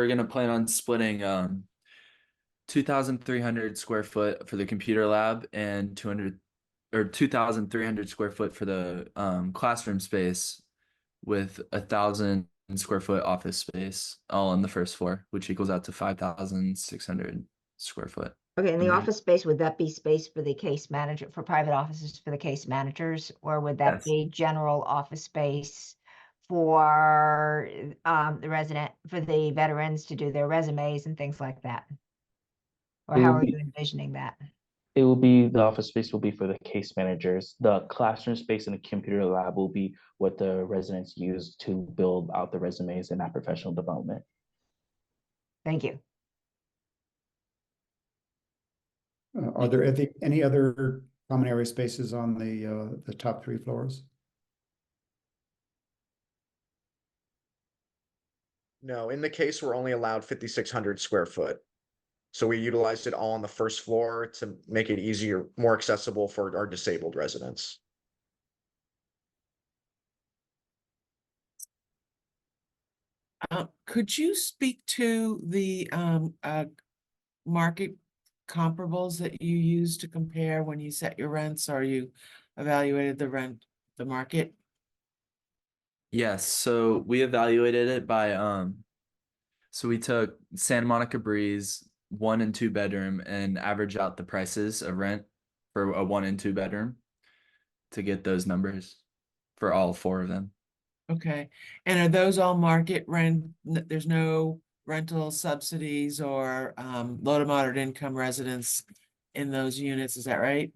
gonna plan on splitting 2,300 square foot for the computer lab and 2,300 square foot for the classroom space, with 1,000 square foot office space all on the first floor, which equals out to 5,600 square foot. Okay, and the office space, would that be space for the case manager, for private offices for the case managers, or would that be general office space for the veterans to do their resumes and things like that? Or It how will are be- you envisioning that? It will be, the office space will be for the case managers. The classroom space and the computer lab will be what the residents use to build out the resumes and that professional development. Thank you. Are there any other common area spaces on the top 3 floors? No, in the case, we're only allowed 5,600 square foot. So we utilized it all on the first floor to make it easier, more accessible for our disabled residents. Could you speak to the market comparables that you use to compare when you set your rents, or you evaluated the market? Yes, so we evaluated it by so we took Santa Monica Breeze 1 and 2 bedroom and averaged out the prices of rent for a 1 and 2 bedroom to get those numbers for all 4 of them. Okay, and are those all market rent? There's no rental subsidies or low to moderate income residents in those units, is that right?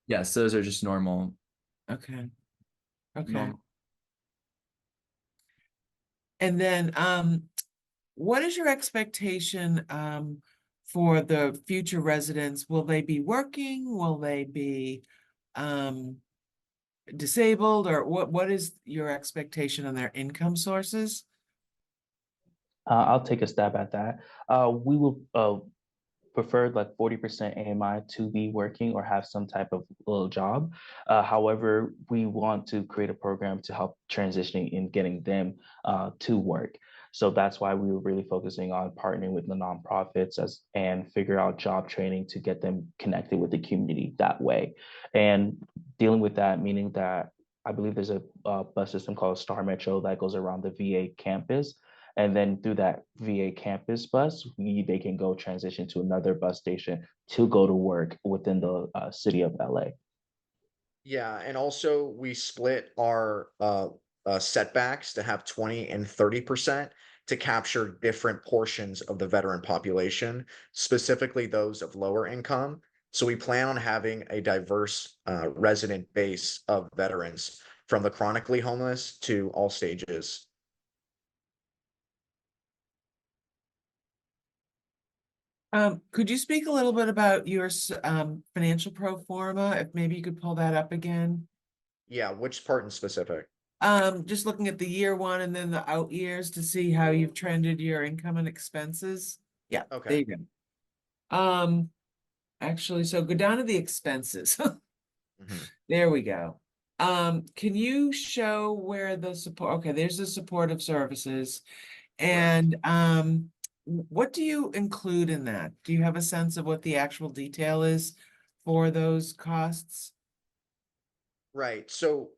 Yes, those are just normal. Okay. Okay. Normal. And then what is your expectation for the future residents? Will they be working? Will they be disabled, or what is your expectation on their income sources? I'll take a stab at that. We will prefer like 40% AMI to be working or have some type of little job. However, we want to create a program to help transitioning in getting them to work. So that's why we were really focusing on partnering with the nonprofits and figure out job training to get them connected with the community that way. And dealing with that, meaning that I believe there's a bus system called Star Metro that goes around the VA campus. And then through that VA campus bus, they can go transition to another bus station to go to work within the city of LA. Yeah, and also we split our setbacks to have 20 and 30% to capture different portions of the veteran population, specifically those of lower income. So we plan on having a diverse resident base of veterans, from the chronically homeless to all stages. Could you speak a little bit about your financial pro forma? If maybe you could pull that up again. Yeah, which part in specific? Just looking at the year 1 and then the out years to see how you've trended your income and expenses. Yeah, Okay. there you go. Actually, so go down to the expenses. There we go. Can you show where the support, okay, there's the supportive services. And what do you include in that? Do you have a sense of what the actual detail is for those costs? Right. So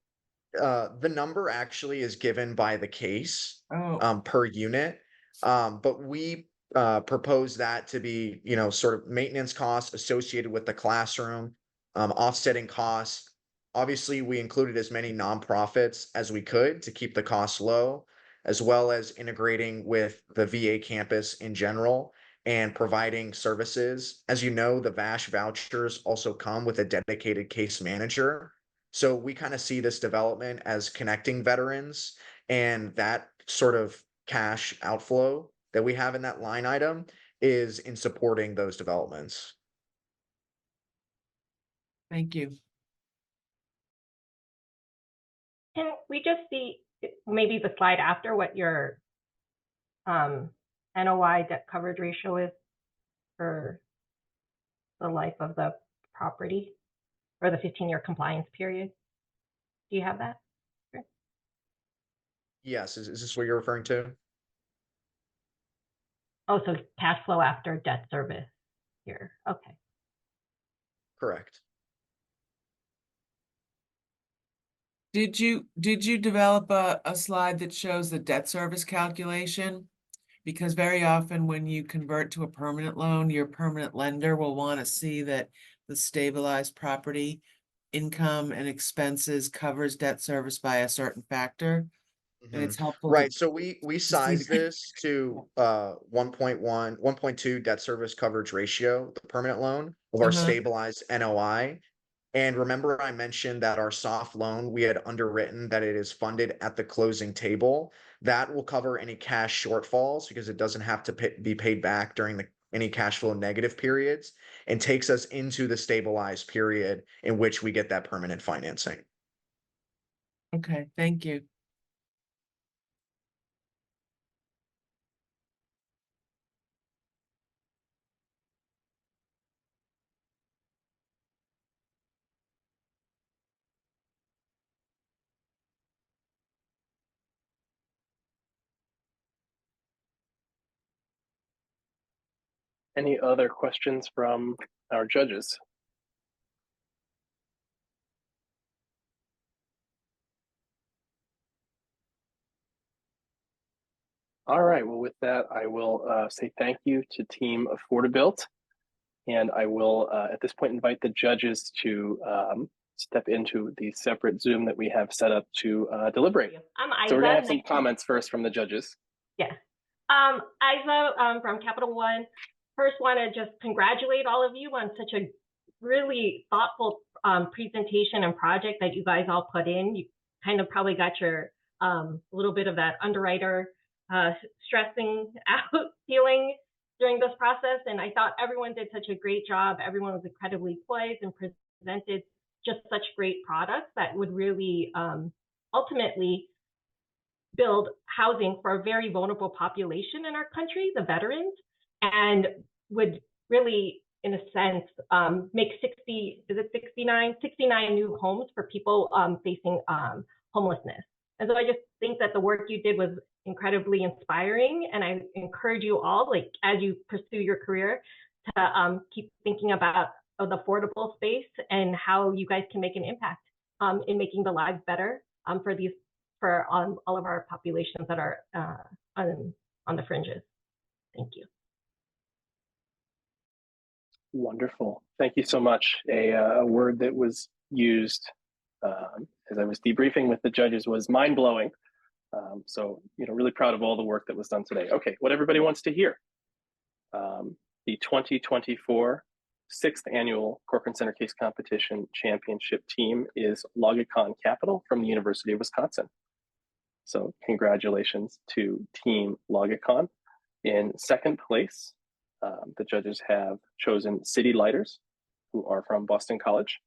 the number actually is given by the case Oh. per unit. But we propose that to be, sort of maintenance costs associated with the classroom, offsetting costs. Obviously, we included as many nonprofits as we could to keep the costs low, as well as integrating with the VA campus in general and providing services. As you know, the VASH vouchers also come with a dedicated case manager. So we kind of see this development as connecting veterans, and that sort of cash outflow that we have in that line item is in supporting those developments. Thank you. Can we just see maybe the slide after what your NOI debt coverage ratio is for the life of the property, or the 15-year compliance period? Do you have that? Yes, is this what you're referring to? Oh, so cash flow after debt service here. Okay. Correct. Did you develop a slide that shows the debt service calculation? Because very often when you convert to a permanent loan, your permanent lender will want to see that the stabilized property income and expenses covers debt service by a certain factor. And it's helpful. Right, so we sized see- this to 1.2 debt service coverage ratio, the permanent loan of our stabilized NOI. And remember, I mentioned that our soft loan, we had underwritten that it is funded at the closing table. That will cover any cash shortfalls because it doesn't have to be paid back during any cash flow negative periods, and takes us into the stabilized period in which we get that permanent financing. Okay, thank you. Any other questions from our judges? All right, well, with that, I will say thank you to Team AffordaBUILT, and I will, at this point, invite the judges to step into the separate Zoom that we have set up to deliberate. So we're gonna have some comments first from the judges. Yes. Isa from Capital One. First, want to just congratulate all of you on such a really thoughtful presentation and project that you guys all put in. You kind of probably got your little bit of that underwriter stressing out feeling during this process. And I thought everyone did such a great job. Everyone was incredibly poised and presented just such great products that would really ultimately build housing for a very vulnerable population in our country, the veterans, and would really, in a sense, make 69 new homes for people facing homelessness. And so I just think that the work you did was incredibly inspiring, and I encourage you all, like, as you pursue your career, to keep thinking about the affordable space and how you guys can make an impact in making the lives better for all of our populations that are on the fringes. Thank you. Wonderful. Thank you so much. A word that was used as I was debriefing with the judges was mind-blowing. So, really proud of all the work that was done today. Okay, what everybody wants to hear. The 2024 6th Annual Corcoran Center Case Competition Championship team is Logikon Capital from the University of Wisconsin. So congratulations to Team Logikon. In second place, the judges have chosen City Lighters, who are from Boston College.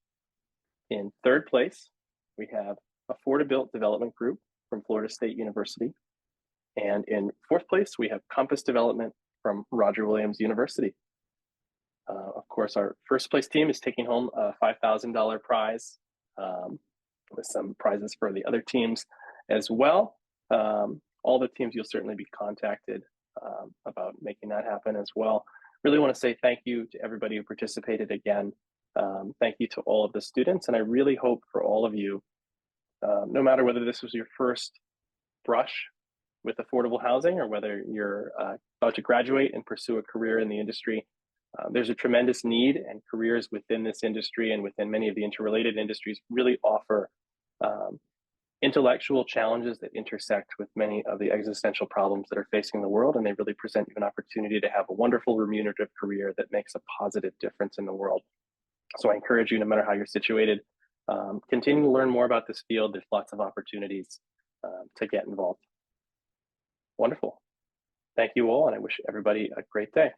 In third place, we have AffordaBUILT Development Group from Florida State University. And in fourth place, we have Compass Development from Roger Williams University. Of course, our first place team is taking home a $5,000 prize with some prizes for the other teams as well. All the teams, you'll certainly be contacted about making that happen as well. Really want to say thank you to everybody who participated again. Thank you to all of the students, and I really hope for all of you, no matter whether this was your first brush with affordable housing or whether you're about to graduate and pursue a career in the industry, there's a tremendous need, and careers within this industry and within many of the interrelated industries really offer intellectual challenges that intersect with many of the existential problems that are facing the world, and they really present you an opportunity to have a wonderful remunerative career that makes a positive difference in the world. So I encourage you, no matter how you're situated, continue to learn more about this field. There's lots of opportunities to get involved. Wonderful. Thank you all, and I wish everybody a great day.